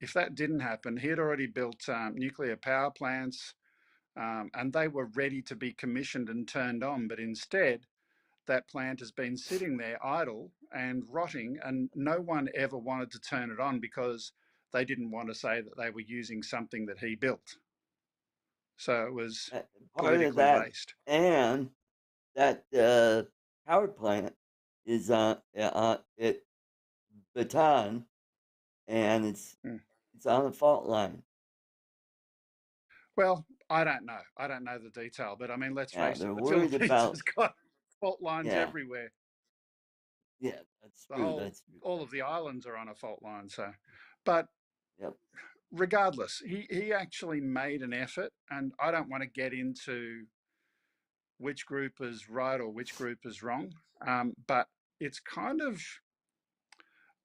Speaker 4: if that didn't happen, he had already built nuclear power plants, and they were ready to be commissioned and turned on. But instead, that plant has been sitting there idle and rotting, and no one ever wanted to turn it on because they didn't want to say that they were using something that he built. So it was
Speaker 3: Part of
Speaker 4: politically
Speaker 3: that,
Speaker 4: based.
Speaker 3: and that power plant is at Bataan, and it's on a fault line.
Speaker 4: Well, I don't know. I don't know the detail, but I mean, let's
Speaker 3: Yeah,
Speaker 4: face
Speaker 3: they're
Speaker 4: it, the
Speaker 3: worried
Speaker 4: Philippines
Speaker 3: about.
Speaker 4: has got fault lines
Speaker 3: Yeah,
Speaker 4: everywhere.
Speaker 3: yeah, that's
Speaker 4: The
Speaker 3: true.
Speaker 4: whole,
Speaker 3: That's true.
Speaker 4: all of the islands are on a fault line. So, but
Speaker 3: Yep.
Speaker 4: regardless, he actually made an effort, and I don't want to get into which group is right or which group is wrong, but it's kind of,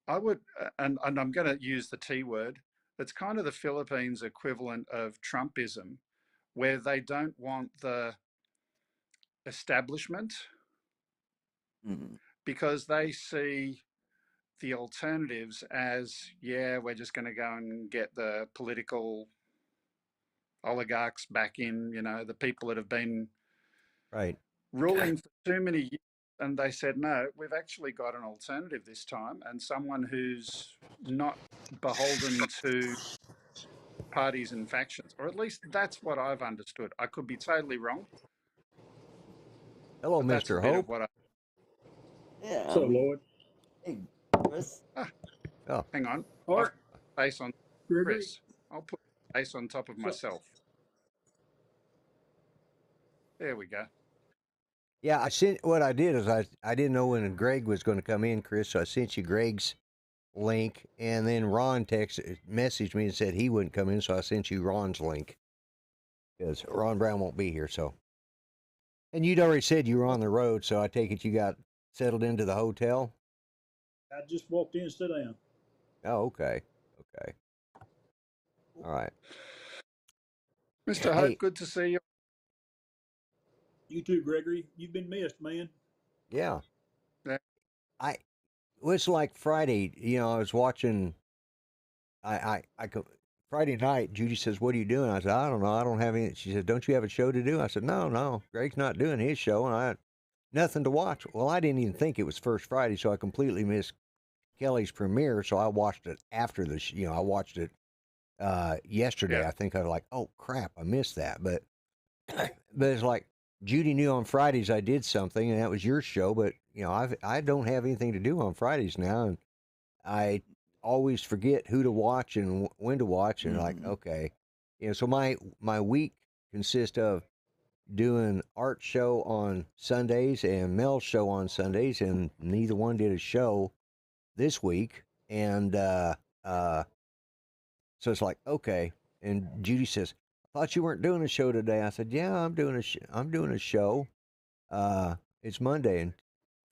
Speaker 4: I would, and I'm going to use the T word, it's kind of the Philippines equivalent of Trumpism, where they don't want the establishment
Speaker 3: Mhm.
Speaker 4: because they see the alternatives as, yeah, we're just going to go and get the political oligarchs back in, the people that have been
Speaker 2: Right.
Speaker 4: ruling for too many years. And they said, no, we've actually got an alternative this time, and someone who's not beholden to parties and factions, or at least that's what I've understood. I could be totally wrong,
Speaker 2: Hello,
Speaker 4: but that's a
Speaker 2: Mr.
Speaker 4: bit of
Speaker 2: Hope.
Speaker 4: what I.
Speaker 3: Yeah,
Speaker 5: What's up, Lloyd?
Speaker 3: hey, Chris.
Speaker 2: Oh,
Speaker 4: Hang on. I'll
Speaker 5: Art,
Speaker 4: put face on
Speaker 5: Gregory.
Speaker 4: Chris. I'll put face on top of
Speaker 5: What's up?
Speaker 4: myself. There we go.
Speaker 2: yeah. I sent. What I did is I didn't know when Greg was going to come in, Chris. So I sent you Greg's link, and then Ron messaged me and said he wouldn't come in, so I sent you Ron's link because Ron Brown won't be here. So, and you'd already said you were on the road, so I take it you got settled into the hotel.
Speaker 5: I just walked in and sat down.
Speaker 2: Oh, okay, okay, all right.
Speaker 4: Mr.
Speaker 2: Hey,
Speaker 4: Hope, good to see you.
Speaker 5: You too, Gregory. You've been missed, man.
Speaker 2: yeah.
Speaker 4: Yeah.
Speaker 2: It was like Friday. I was watching. Friday night. Judy says, "What are you doing?" I said, "I don't know. I don't have any." She said, "Don't you have a show to do?" I said, "No. Greg's not doing his show, and I had nothing to watch." Well, I didn't even think it was First Friday, so I completely missed Kelly's premiere. So I watched it after the. I watched it yesterday.
Speaker 4: Yeah.
Speaker 2: I think I was like, "Oh crap, I missed that." But it's like Judy knew on Fridays I did something, and that was your show. But I don't have anything to do on Fridays now, and I always forget who to watch and when to watch, and like, okay, so my week consists of doing Art show on Sundays and Mel's show on Sundays, and neither one did a show this week, and so it's like, okay. And Judy says, "I thought you weren't doing a show today." I said, "Yeah, I'm doing a show. It's Monday," and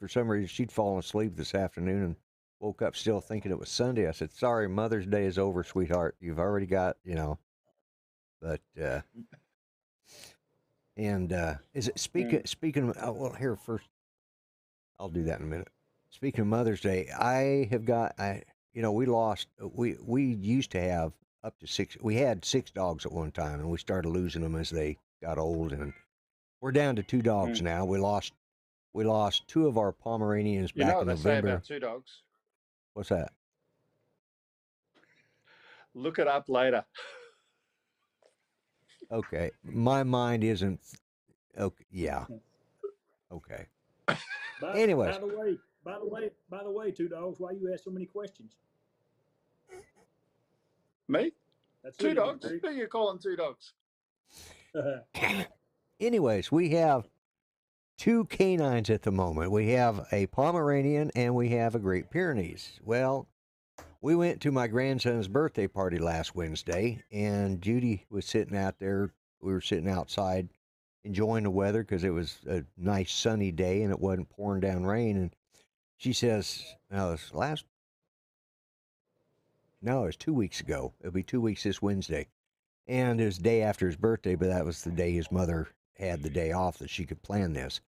Speaker 2: for some reason she'd fallen asleep this afternoon and woke up still thinking it was Sunday. I said, "Sorry, Mother's Day is over, sweetheart. You've already got, but and is it speaking of, well, here first, I'll do that in a minute. Speaking of Mother's Day, we used to have up to 6. We had 6 dogs at one time, and we started losing them as they got old, and we're down to 2 dogs now. We lost 2 of our Pomeranians
Speaker 4: You
Speaker 2: back
Speaker 4: know
Speaker 2: in
Speaker 4: what they say
Speaker 2: November.
Speaker 4: about 2 dogs?
Speaker 2: What's that?
Speaker 4: Look it up later.
Speaker 2: Okay, my mind isn't. Okay, yeah. Okay. Anyways.
Speaker 5: By the way, 2 dogs. Why you ask so many questions?
Speaker 4: Me?
Speaker 5: That's
Speaker 4: 2
Speaker 5: it,
Speaker 4: dogs?
Speaker 5: Gregory.
Speaker 4: Who are you calling 2 dogs?
Speaker 2: Anyways, we have 2 canines at the moment. We have a Pomeranian and we have a Great Pyrenees. Well, we went to my grandson's birthday party last Wednesday, and Judy was sitting out there. We were sitting outside enjoying the weather because it was a nice sunny day and it wasn't pouring down rain. And she says, it's 2 weeks ago. It'll be 2 weeks this Wednesday. And it was the day after his birthday, but that was the day his mother had the day off that she could plan this.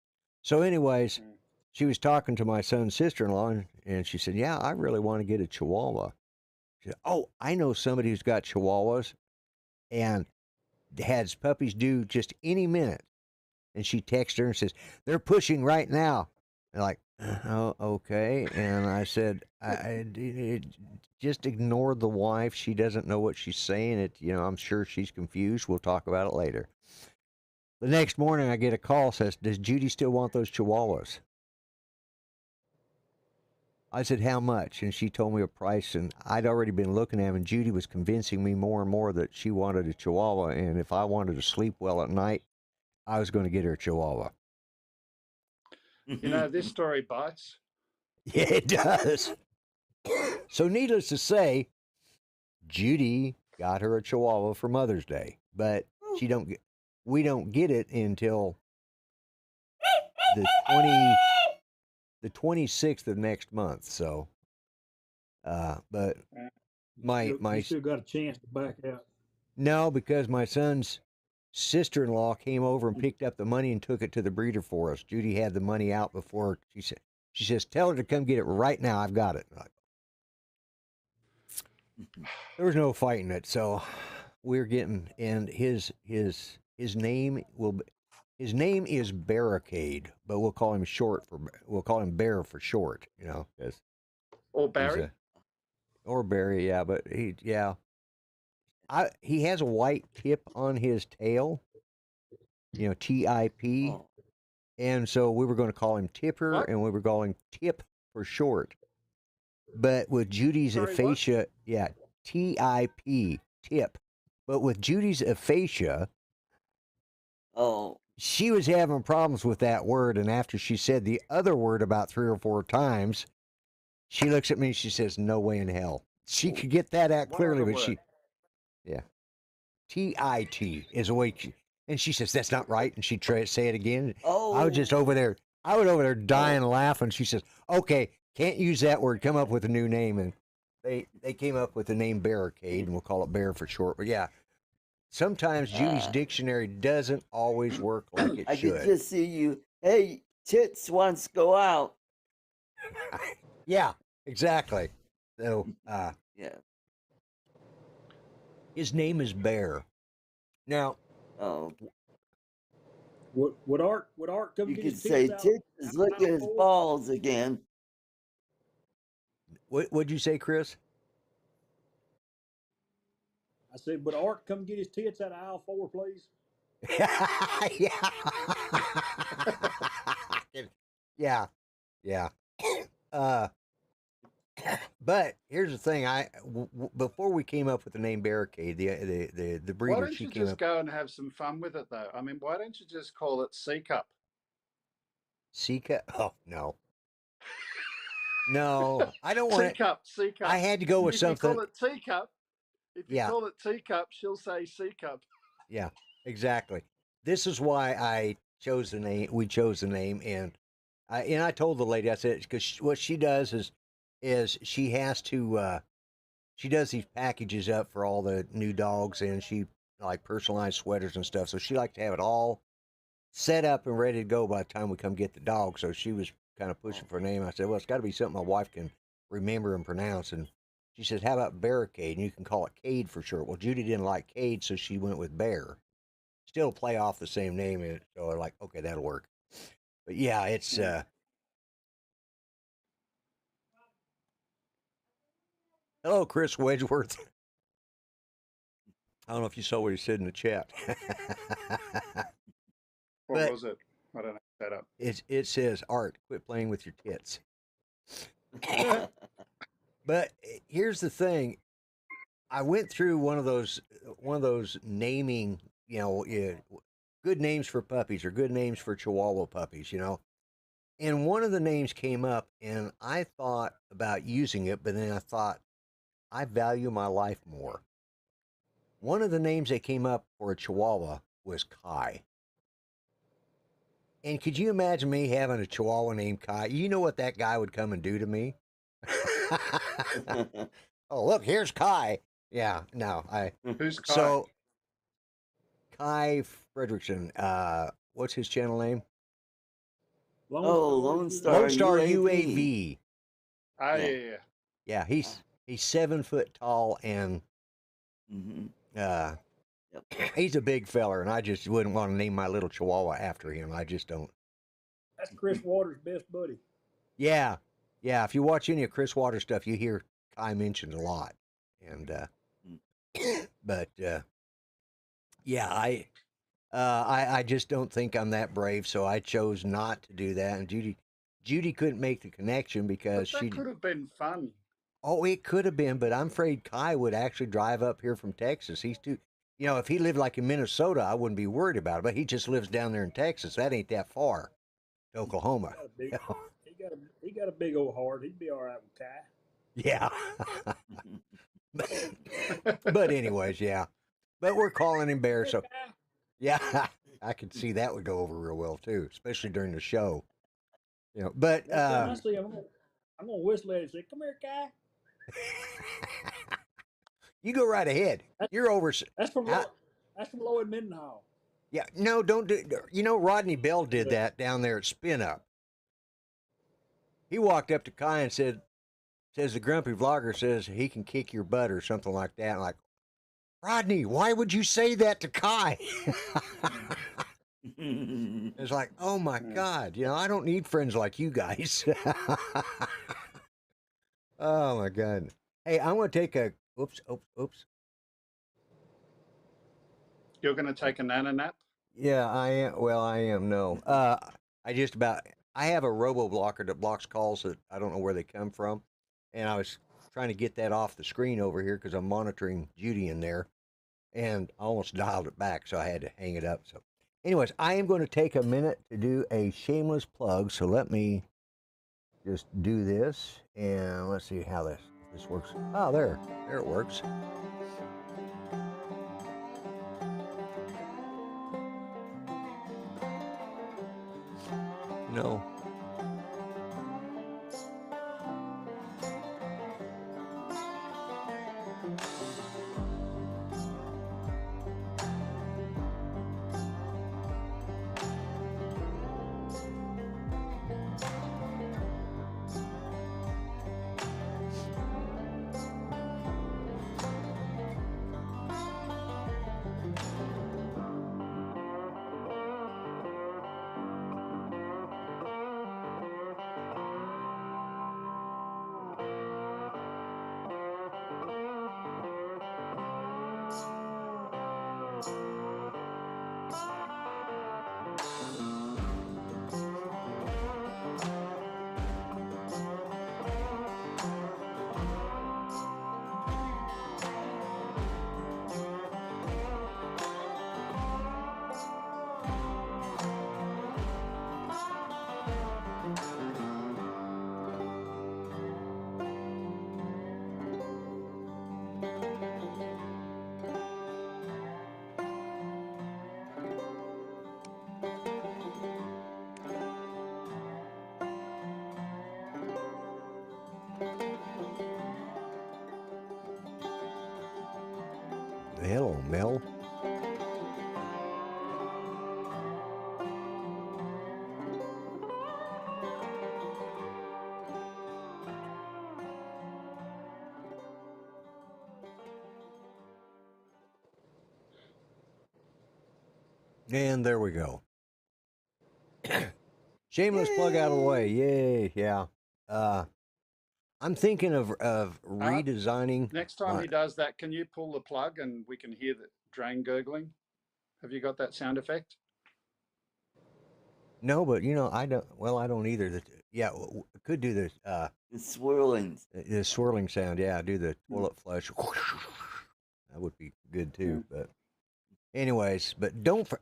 Speaker 2: So, anyways,
Speaker 4: Mm.
Speaker 2: she was talking to my son's sister-in-law, and she said, "Yeah, I really want to get a Chihuahua." She said, "Oh, I know somebody who's got Chihuahuas and has puppies due just any minute." And she texted her and says, "They're pushing right now." And like, "Oh, okay." And I said, just ignore the wife. She doesn't know what she's saying. I'm sure she's confused. We'll talk about it later. The next morning, I get a call, says, "Does Judy still want those Chihuahuas?" I said, "How much?" And she told me a price, and I'd already been looking at them, and Judy was convincing me more and more that she wanted a Chihuahua, and if I wanted to sleep well at night, I was going to get her a Chihuahua.
Speaker 4: You know, this story bites.
Speaker 2: Yeah, it does. So, needless to say, Judy got her a Chihuahua for Mother's Day, but we don't get it until the 26th of next month. So, but
Speaker 5: You still got a chance to back out.
Speaker 2: no, because my son's sister-in-law came over and picked up the money and took it to the breeder for us. Judy had the money out before she says, "Tell her to come get it right now. I've got it." There was no fighting it, so we're getting, and his name his name is Barricade, but we'll call him Bear for short, 'cause
Speaker 4: Or Barry.
Speaker 2: or Barry, yeah, but he has a white tip on his tail, TIP,
Speaker 3: Oh,
Speaker 2: and so we were going to call him Tipper,
Speaker 4: What?
Speaker 2: and we were calling Tip for short. But with Judy's
Speaker 4: Sorry, what?
Speaker 2: aphasia, yeah, TIP, Tip. But with Judy's aphasia,
Speaker 3: oh,
Speaker 2: she was having problems with that word, and after she said the other word about 3 or 4 times, she looks at me and she says, "No way in hell." She could get that out
Speaker 4: What
Speaker 2: clearly,
Speaker 4: other
Speaker 2: but
Speaker 4: word?
Speaker 2: yeah, TIT is the way and she says, "That's not right," and she tried to say it again. I was just
Speaker 3: oh.
Speaker 2: over there. I was over there dying laughing. She says, "Okay, can't use that word. Come up with a new name." And they came up with the name Barricade, and we'll call it Bear for short. But yeah, sometimes Judy's
Speaker 3: Ah,
Speaker 2: dictionary doesn't always work like it
Speaker 3: I could
Speaker 2: should.
Speaker 3: just see you. Hey, Tits wants to go out.
Speaker 2: Yeah, exactly. So
Speaker 3: Yeah.
Speaker 2: his name is Bear. Now,
Speaker 3: Oh,
Speaker 5: Would Art come
Speaker 3: you
Speaker 5: get
Speaker 3: could
Speaker 5: his
Speaker 3: say
Speaker 5: tits out
Speaker 3: Tits is
Speaker 5: of
Speaker 3: licking
Speaker 5: aisle
Speaker 3: his
Speaker 5: 4?
Speaker 3: balls again.
Speaker 2: what'd you say, Chris?
Speaker 5: I said, would Art come get his tits out of aisle 4, please?
Speaker 2: Yeah. Yeah, yeah. Uh, but here's the thing: before we came up with the name Barricade, the
Speaker 4: Why
Speaker 2: breeder,
Speaker 4: don't
Speaker 2: she
Speaker 4: you
Speaker 2: came
Speaker 4: just
Speaker 2: up
Speaker 4: go and have some fun with it, though? I mean, why don't you just call it C Cup?
Speaker 2: Sika. Oh no, I don't want
Speaker 4: C
Speaker 2: it.
Speaker 4: Cup, C
Speaker 2: I
Speaker 4: Cup.
Speaker 2: had to go with
Speaker 4: If you
Speaker 2: something.
Speaker 4: call it Teacup, if you
Speaker 2: Yeah,
Speaker 4: call it Teacup, she'll say C Cup.
Speaker 2: yeah, exactly. This is why I chose the name. We chose the name, and I told the lady, I said, because what she does is she has to she does these packages up for all the new dogs, and she like personalized sweaters and stuff. So she likes to have it all set up and ready to go by the time we come get the dog. So she was kind of pushing for a name. I said, "Well, it's got to be something my wife can remember and pronounce." And she said, "How about Barricade?" And you can call it Cade for short. Well, Judy didn't like Cade, so she went with Bear. Still play off the same name, and so I'm like, okay, that'll work. But yeah, it's
Speaker 4: Mm.
Speaker 2: hello, Chris Wedgeworth. I don't know if you saw what he said in the chat.
Speaker 4: What
Speaker 2: But
Speaker 4: was it? I don't know. That up.
Speaker 2: it says, "Art, quit playing with your tits." But here's the thing: I went through one of those naming, good names for puppies or good names for Chihuahua puppies, And one of the names came up, and I thought about using it, but then I thought I value my life more. One of the names that came up for a Chihuahua was Kai. And could you imagine me having a Chihuahua named Kai? You know what that guy would come and do to me? Oh, look, here's Kai. Yeah, no,
Speaker 4: Who's Kai?
Speaker 2: so Kai Fredrickson. What's his channel name?
Speaker 3: Lone Star
Speaker 2: Lone Star
Speaker 3: UAV.
Speaker 2: UAV.
Speaker 4: Oh,
Speaker 3: Yeah.
Speaker 4: yeah.
Speaker 2: Yeah, he's 7 foot tall and
Speaker 3: Mm-hmm.
Speaker 2: Yep.
Speaker 3: Yep.
Speaker 2: He's a big feller, and I just wouldn't want to name my little chihuahua after him. I just don't.
Speaker 5: That's Chris Waters' best buddy.
Speaker 2: Yeah, yeah. If you watch any of Chris Waters stuff, you hear Kai mentioned a lot, and but yeah, I just don't think I'm that brave, so I chose not to do that. And Judy couldn't make the connection
Speaker 4: But
Speaker 2: because
Speaker 4: that could have been fun.
Speaker 2: Oh, it could have been, but I'm afraid Kai would actually drive up here from Texas. He's too, if he lived like in Minnesota, I wouldn't be worried about it. But he just lives down there in Texas. That ain't that far to Oklahoma.
Speaker 5: He got a big old heart. He'd be all right with Kai.
Speaker 2: Yeah. But anyways, yeah. But we're calling him Bear, so yeah, I could see that would go over real well too, especially during the show. But
Speaker 5: Next time I see him, I'm gonna whistle at him and say, "Come here, Kai."
Speaker 2: You go right ahead. You're over.
Speaker 5: That's from Lloyd Mendenhall.
Speaker 2: Yeah, no, don't do. Rodney Bell did that down there at Spin Up. He walked up to Kai and says the grumpy vlogger says he can kick your butt or something like that. I'm like, Rodney, why would you say that to Kai? It's like, oh my God, I don't need friends like you guys. Oh my God. Hey, I'm going to take a, oops.
Speaker 4: You're going to take a nana nap?
Speaker 2: Yeah, I am. Well, I am. No. I have a robo blocker that blocks calls that I don't know where they come from. And I was trying to get that off the screen over here because I'm monitoring Judy in there. And I almost dialed it back, so I had to hang it up. So, anyways, I am going to take a minute to do a shameless plug. So let me just do this. And let's see how this works. Oh, there it works. No. Hello, Mel. And there we go. Shameless plug out of the way. Yay, yeah. I'm thinking of redesigning.
Speaker 4: Next time he does that, can you pull the plug and we can hear the drain gurgling? Have you got that sound effect?
Speaker 2: No, but I don't. Well, I don't either. Yeah, could do the
Speaker 3: swirling.
Speaker 2: The swirling sound. Yeah, do the toilet flush. That would be good too. But anyways, but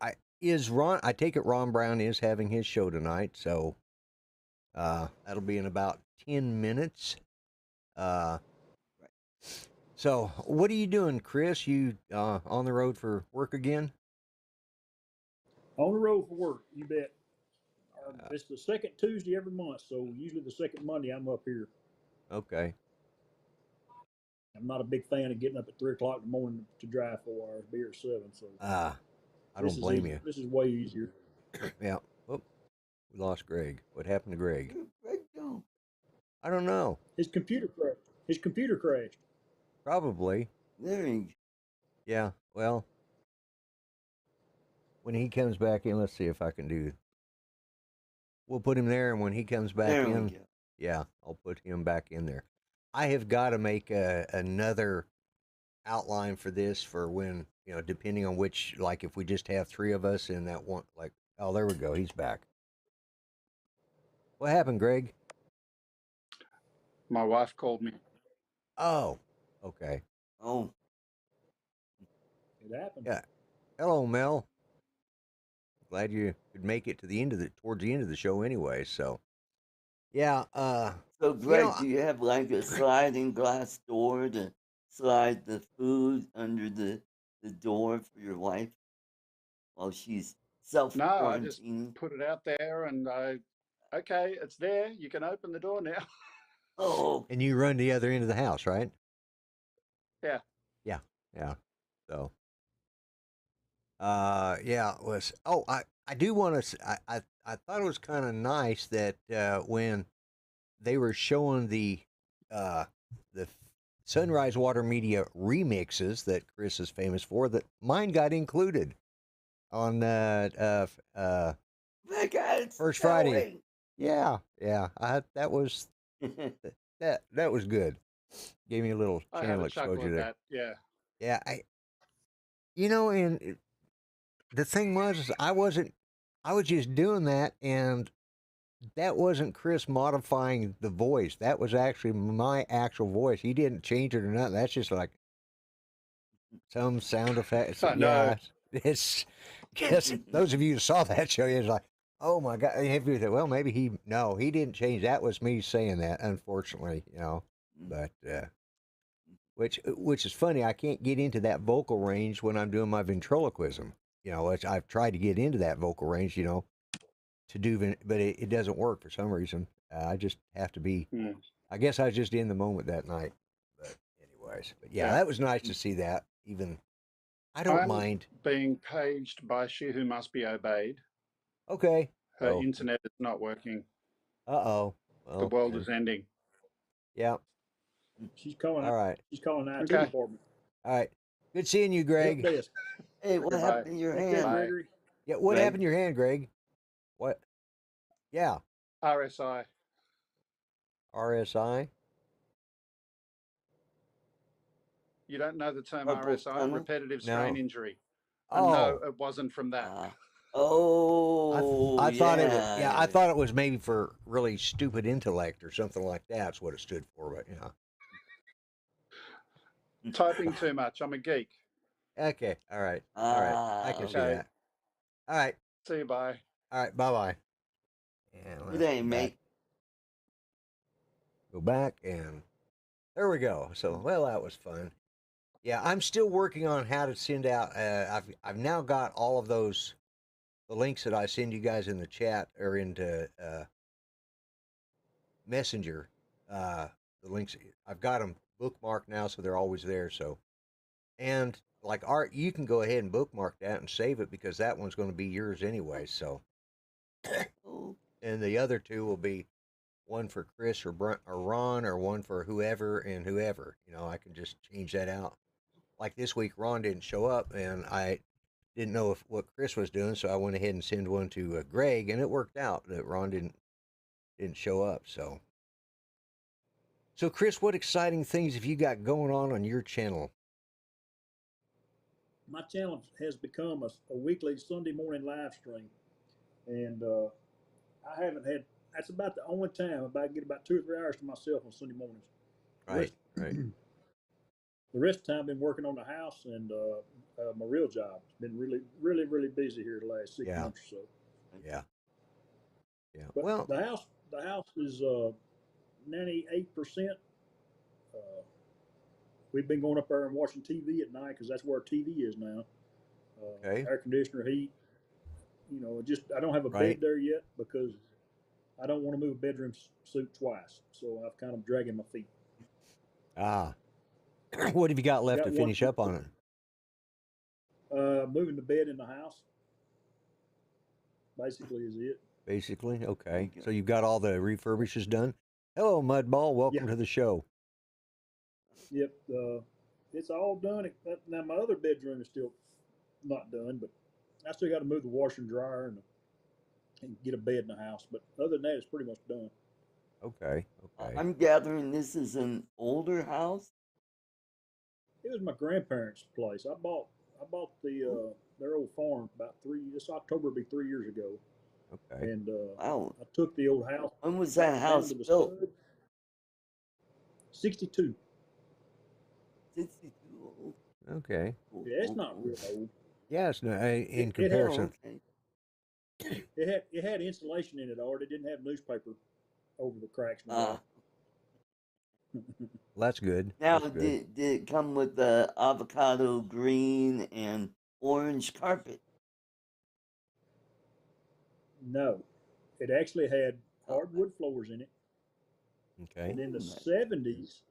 Speaker 2: I take it Ron Brown is having his show tonight, so that'll be in about 10 minutes. So what are you doing, Chris? You on the road for work again?
Speaker 5: On the road for work, you bet. It's the second Tuesday every month, so usually the second Monday I'm up here.
Speaker 2: Okay.
Speaker 5: I'm not a big fan of getting up at 3 o'clock in the morning to drive 4 hours, be here at 7. So.
Speaker 2: I don't blame you.
Speaker 5: This is way easier.
Speaker 2: Yeah. Oh, we lost Greg. What happened to Greg?
Speaker 3: Where'd Greg go?
Speaker 2: I don't know.
Speaker 5: His computer crashed. His computer crashed.
Speaker 2: Probably.
Speaker 3: There he
Speaker 2: Yeah. Well, when he comes back in, let's see if I can do. We'll put him there, and when he comes back
Speaker 3: There
Speaker 2: in,
Speaker 3: we go.
Speaker 2: yeah, I'll put him back in there. I have got to make another outline for this for when, depending on which, like if we just have three of us in that one, like, oh, there we go. He's back. What happened, Greg?
Speaker 4: My wife called me.
Speaker 2: Oh, okay.
Speaker 3: Oh,
Speaker 5: It happened.
Speaker 2: Yeah. Hello, Mel. Glad you could make it to towards the end of the show anyway. So, yeah.
Speaker 3: so Greg,
Speaker 2: know,
Speaker 3: do you have like a sliding glass door to slide the food under the door for your wife while she's self
Speaker 4: No, I just
Speaker 3: quarantining?
Speaker 4: put it out there and okay, it's there. You can open the door now.
Speaker 3: Oh,
Speaker 2: And you run to the other end of the house, right?
Speaker 4: Yeah.
Speaker 2: Yeah. Yeah. So, yeah, it was. Oh, I do want to. I thought it was kind of nice that when they were showing the Sunrise Water Media remixes that Chris is famous for, that mine got included on
Speaker 3: my God, it's
Speaker 2: First Friday.
Speaker 3: snowing.
Speaker 2: Yeah, yeah. That was that was good. Gave me a little
Speaker 4: I have
Speaker 2: channel
Speaker 4: a chuckle
Speaker 2: exposure
Speaker 4: at
Speaker 2: there.
Speaker 4: that. Yeah.
Speaker 2: Yeah, and the thing was, is I was just doing that, and that wasn't Chris modifying the voice. That was actually my actual voice. He didn't change it or nothing. That's just like some sound effects.
Speaker 4: I know.
Speaker 2: Yeah, it's guess those of you who saw that show, it's like, oh my God. Well, maybe he didn't change. That was me saying that, unfortunately, but which is funny. I can't get into that vocal range when I'm doing my ventriloquism. Which I've tried to get into that vocal range, to do, but it doesn't work for some reason. I just have to be. I guess I was just in the moment that night. But anyways, yeah, that was nice to see that. Even I don't
Speaker 4: I'm
Speaker 2: mind
Speaker 4: being paged by she who must be obeyed.
Speaker 2: Okay.
Speaker 4: Her internet is not working.
Speaker 2: Uh-oh. Well,
Speaker 4: The world is ending.
Speaker 2: Yeah.
Speaker 5: She's calling.
Speaker 2: All right.
Speaker 5: She's calling the IT
Speaker 4: Okay.
Speaker 5: department.
Speaker 2: All right. Good seeing you, Greg.
Speaker 5: Help desk.
Speaker 3: Hey, what
Speaker 4: Goodbye.
Speaker 3: happened to your
Speaker 5: Take care,
Speaker 3: hand?
Speaker 5: Gregory.
Speaker 2: Yeah, what
Speaker 3: Greg?
Speaker 2: happened to your hand, Greg? What? Yeah.
Speaker 4: RSI.
Speaker 2: RSI?
Speaker 4: You don't know the term
Speaker 3: Carpal
Speaker 4: RSI,
Speaker 3: tunnel?
Speaker 4: repetitive strain
Speaker 2: No.
Speaker 4: injury.
Speaker 2: Oh.
Speaker 4: No, it wasn't from that.
Speaker 3: Oh,
Speaker 2: I thought it was,
Speaker 3: yeah.
Speaker 2: I thought it was maybe for really stupid intellect or something like that's what it stood for, but
Speaker 4: Typing too much. I'm a geek.
Speaker 2: Okay. All right. All right. I can see
Speaker 4: Okay.
Speaker 2: that. All right.
Speaker 4: See you. Bye.
Speaker 2: All right. Bye-bye. And
Speaker 3: Good
Speaker 2: let's
Speaker 3: day,
Speaker 2: go
Speaker 3: mate.
Speaker 2: back. Go back and there we go. So, well, that was fun. Yeah, I'm still working on how to send out. I've now got all of those, the links that I send you guys in the chat or into Messenger. The links I've got them bookmarked now, so they're always there. So, and like Art, you can go ahead and bookmark that and save it because that one's going to be yours anyway. So,
Speaker 3: Oh,
Speaker 2: and the other two will be one for Chris or Ron, or one for whoever and whoever. I can just change that out. Like this week, Ron didn't show up, and I didn't know what Chris was doing, so I went ahead and sent one to Greg, and it worked out that Ron didn't show up. So, Chris, what exciting things have you got going on your channel?
Speaker 5: My channel has become a weekly Sunday morning live stream, and I haven't had. That's about the only time I get about 2 or 3 hours to myself on Sunday mornings.
Speaker 2: Right, right.
Speaker 5: The rest of the time, I've been working on the house and my real job. It's been really, really, really busy here the last 6 months or so.
Speaker 2: Yeah. Yeah.
Speaker 5: But
Speaker 2: well,
Speaker 5: the house is 98%. We've been going up there and watching TV at night because that's where our TV is now.
Speaker 2: Okay.
Speaker 5: Air conditioner, heat. Just I don't have a
Speaker 2: Right.
Speaker 5: bed there yet because I don't want to move a bedroom suit twice. So I've kind of dragging my feet.
Speaker 2: what have you got left to finish up on it?
Speaker 5: moving the bed in the house. Basically, is it.
Speaker 2: Basically, okay.
Speaker 3: Okay.
Speaker 2: So you've got all the refurbishes done. Hello, Mudball. Welcome
Speaker 5: Yeah.
Speaker 2: to the show.
Speaker 5: Yep. It's all done. Now my other bedroom is still not done, but I still got to move the washer and dryer and get a bed in the house. But other than that, it's pretty much done.
Speaker 2: Okay, okay.
Speaker 3: I'm gathering this is an older house.
Speaker 5: It was my grandparents' place. I bought their old farm about this October will be 3 years ago,
Speaker 2: Okay.
Speaker 5: and
Speaker 3: Wow.
Speaker 5: I took the old house
Speaker 3: When was
Speaker 5: back
Speaker 3: that
Speaker 5: down
Speaker 3: house
Speaker 5: to the
Speaker 3: built?
Speaker 5: stud. 62.
Speaker 3: 62 old.
Speaker 2: Okay.
Speaker 3: Cool,
Speaker 5: Yeah, it's
Speaker 3: cool,
Speaker 5: not
Speaker 3: cool.
Speaker 5: real old.
Speaker 2: Yes, no, in
Speaker 5: It
Speaker 2: comparison.
Speaker 3: Okay.
Speaker 5: had insulation in it already. It didn't have newspaper over the cracks in the
Speaker 3: Ah.
Speaker 5: wall.
Speaker 2: That's good.
Speaker 3: Now,
Speaker 2: That's good.
Speaker 3: did it come with the avocado green and orange carpet?
Speaker 5: No, it actually had
Speaker 3: Oh,
Speaker 5: hardwood floors in it.
Speaker 2: Okay.
Speaker 5: And in the
Speaker 3: nice.
Speaker 5: 70s,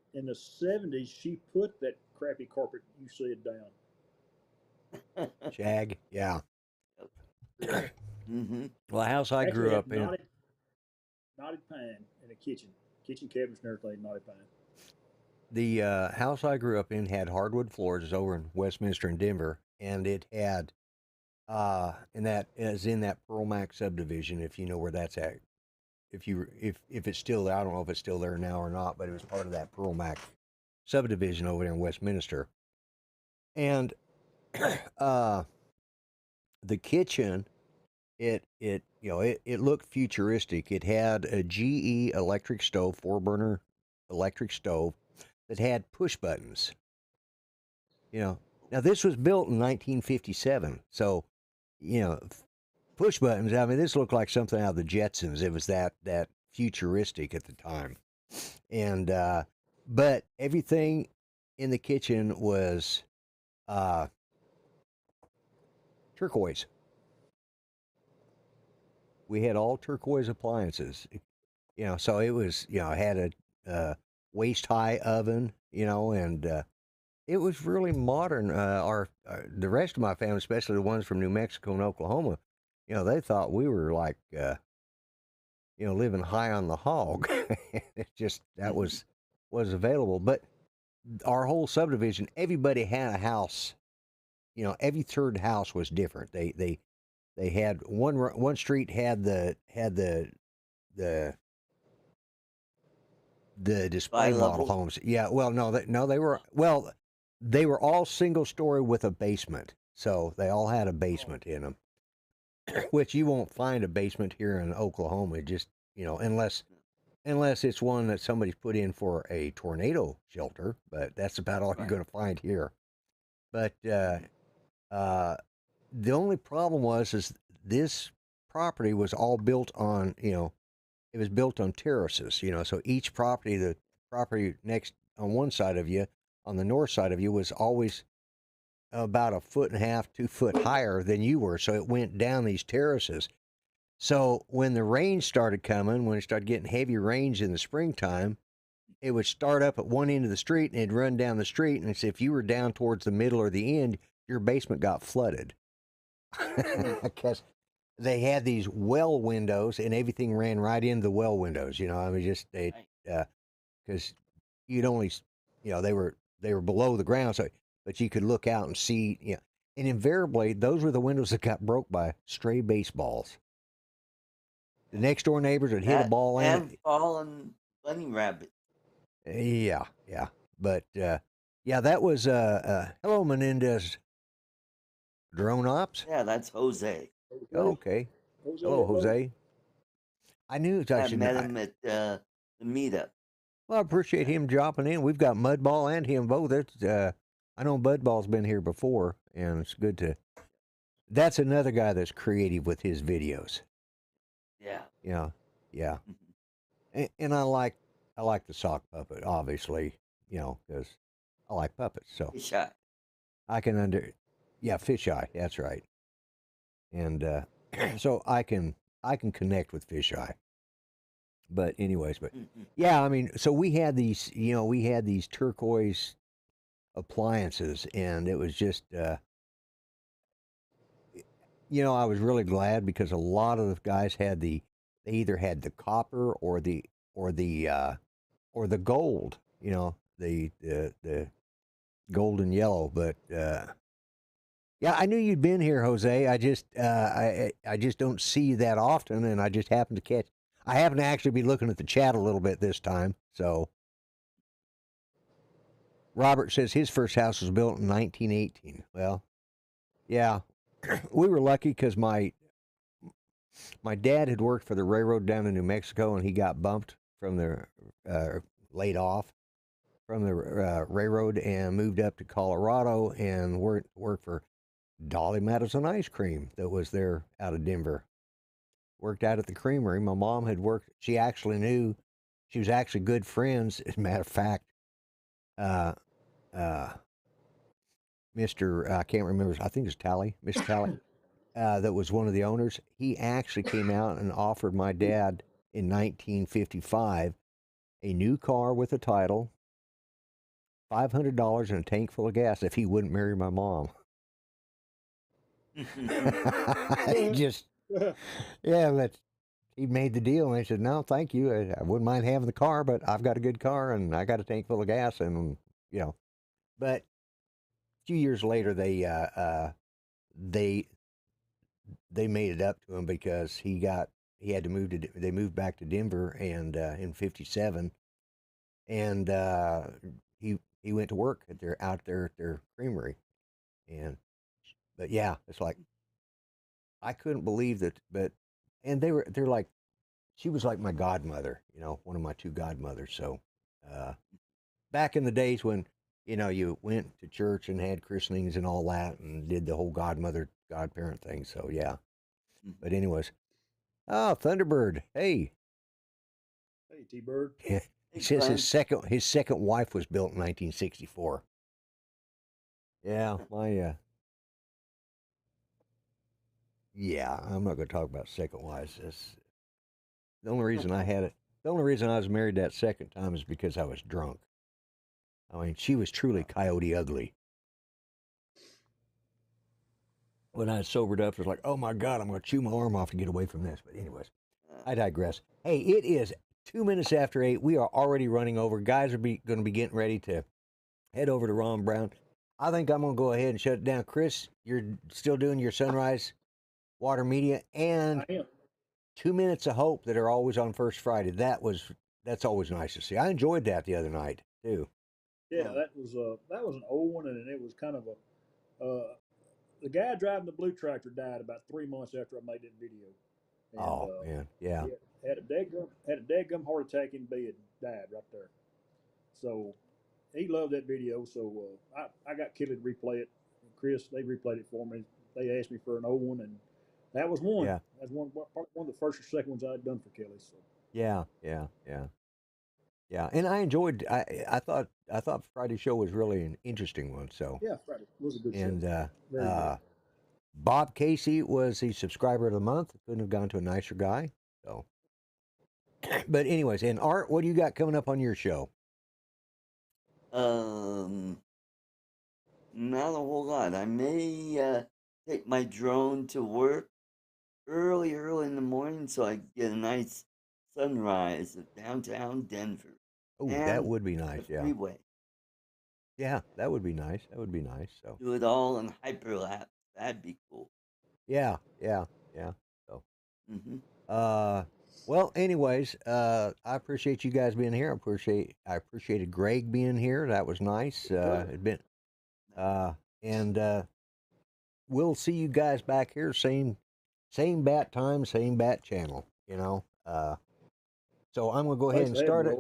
Speaker 5: she put that crappy carpet you said down.
Speaker 2: Jag. Yeah.
Speaker 3: Mm-hmm.
Speaker 2: Well, the house I
Speaker 5: Actually
Speaker 2: grew
Speaker 5: had
Speaker 2: up in.
Speaker 5: knotted pine in the kitchen cabinets and everything, knotted pine.
Speaker 2: The house I grew up in had hardwood floors. It's over in Westminster and Denver, and it had, and that is in that Pearl Mac subdivision. If you know where that's at, if it's still there, I don't know if it's still there now or not, but it was part of that Pearl Mac subdivision over there in Westminster. And the kitchen, it looked futuristic. It had a GE electric stove, 4-burner electric stove that had push buttons. Now this was built in 1957, so push buttons. I mean, this looked like something out of the Jetsons. It was that futuristic at the time, and but everything in the kitchen was turquoise. We had all turquoise appliances, so it was, it had a waist high oven, and it was really modern. The rest of my family, especially the ones from New Mexico and Oklahoma, they thought we were like, living high on the hog. It's just that was available. But our whole subdivision, everybody had a house. Every third house was different. They had one street had the display model homes. Yeah, well, they were all single story with a basement. So they all had a basement in them, which you won't find a basement here in Oklahoma. Just, unless it's one that somebody's put in for a tornado shelter, but that's about all you're going to find here. But the only problem is this property was all built on, it was built on terraces, so each property, the property next on one side of you, on the north side of you, was always about 1.5 feet, 2 foot higher than you were. So it went down these terraces. So when the rain started coming, when it started getting heavy rains in the springtime, it would start up at one end of the street and it'd run down the street. And if you were down towards the middle or the end, your basement got flooded. Because they had these well windows and everything ran right into the well windows. Because you'd only, they were below the ground, so but you could look out and see, and invariably those were the windows that got broke by stray baseballs. The next door neighbors would hit a ball
Speaker 3: and fallen bunny rabbit.
Speaker 2: Yeah, but that was hello, Menendez. Drone Ops?
Speaker 3: Yeah, that's Jose.
Speaker 2: Oh, okay. Hello, Jose. I knew
Speaker 3: I met him at the meetup.
Speaker 2: Well, I appreciate him dropping in. We've got Mudball and him both. I know Mudball's been here before, and it's good to. That's another guy that's creative with his videos.
Speaker 3: Yeah.
Speaker 2: Yeah. And I like the sock puppet, obviously, because I like puppets. So
Speaker 3: Fisheye.
Speaker 2: I can Fisheye. That's right. And so I can connect with Fisheye. But anyways, yeah, I mean, so we had these turquoise appliances, and it was just I was really glad because a lot of the guys they either had the copper or the or the gold, the gold and yellow. But yeah, I knew you'd been here, Jose. I just don't see you that often, and I just happened to catch. I happen to actually be looking at the chat a little bit this time. So Robert says his first house was built in 1918. Well, yeah, we were lucky because my dad had worked for the railroad down in New Mexico, and he got bumped from the laid off from the railroad and moved up to Colorado and worked for Dolly Madison Ice Cream that was there out of Denver. Worked out at the creamery. My mom had worked. She actually knew. She was actually good friends. As a matter of fact, Mr. I can't remember. I think it's Tally, Mr. Tally, that was one of the owners. He actually came out and offered my dad in 1955 a new car with a title, $500 and a tank full of gas if he wouldn't marry my mom. Just yeah, but he made the deal, and I said, "No, thank you. I wouldn't mind having the car, but I've got a good car, and I got a tank full of gas, and But a few years later, they made it up to him because he had to move to. They moved back to Denver, and in '57, and he went to work out there at their creamery, but yeah, it's like I couldn't believe that, and they're like, she was like my godmother, one of my two godmothers. So, back in the days when, you went to church and had christenings and all that and did the whole godmother, godparent thing. So, yeah. But anyways, Thunderbird. Hey.
Speaker 5: Hey, T-Bird.
Speaker 2: Yeah. He says his second wife was built in 1964. Yeah, yeah, I'm not going to talk about second wives. The only reason I was married that second time is because I was drunk. I mean, she was truly coyote ugly. When I sobered up, it was like, oh my God, I'm going to chew my arm off to get away from this. But anyways, I digress. Hey, it is 2 minutes after 8. We are already running over. Guys are going to be getting ready to head over to Ron Brown. I think I'm going to go ahead and shut it down. Chris, you're still doing your Sunrise Water Media and
Speaker 5: I am.
Speaker 2: 2 Minutes of Hope that are always on First Friday. That's always nice to see. I enjoyed that the other night too.
Speaker 5: Yeah, that was an old one, and it was kind of the guy driving the blue tractor died about 3 months after I made that video. And,
Speaker 2: Man, yeah.
Speaker 5: He had a deadgum heart attack in bed, died right there. So he loved that video. So I got Kelly to replay it. Chris, they replayed it for me. They asked me for an old one, and that was one.
Speaker 2: Yeah.
Speaker 5: That's one of the first or second ones I'd done for Kelly. So
Speaker 2: Yeah. And I enjoyed. I thought Friday's show was really an interesting one. So
Speaker 5: yeah, Friday was a good
Speaker 2: and
Speaker 5: show. Very good.
Speaker 2: Bob Casey was the subscriber of the month. Couldn't have gone to a nicer guy. So, but anyways, and Art, what do you got coming up on your show?
Speaker 3: Not a whole lot. I may take my drone to work early in the morning so I get a nice sunrise of downtown Denver.
Speaker 2: Oh, that
Speaker 3: And
Speaker 2: would be nice.
Speaker 3: the
Speaker 2: Yeah.
Speaker 3: freeway.
Speaker 2: Yeah, that would be nice. So,
Speaker 3: Do it all in hyperlapse. That'd be cool.
Speaker 2: yeah. So,
Speaker 3: hmm
Speaker 2: well, anyways, I appreciate you guys being here. I appreciated Greg being here. That was nice. It'd been, and we'll see you guys back here. Same bat time, same bat channel. So I'm gonna go ahead and start it.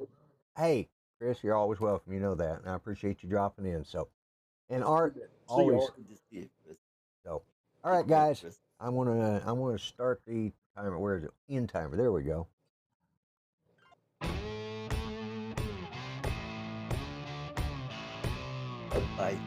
Speaker 2: Hey, Chris, you're always welcome. You know that, and I appreciate you dropping in. So, and Art, always.
Speaker 3: Good to see you, Chris.
Speaker 2: So, all right, guys,
Speaker 3: Chris.
Speaker 2: I'm gonna start the timer. Where is it? End timer. There we go.
Speaker 3: Bye.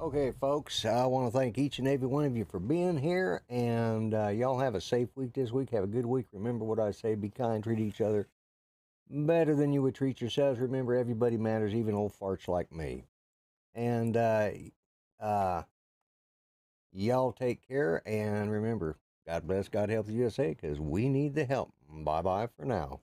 Speaker 2: Okay, folks, I want to thank each and every one of you for being here, and y'all have a safe week this week. Have a good week. Remember what I say, be kind, treat each other better than you would treat yourselves. Remember, everybody matters, even old farts like me. And y'all take care, and remember, God bless, God help the USA, because we need the help. Bye-bye for now.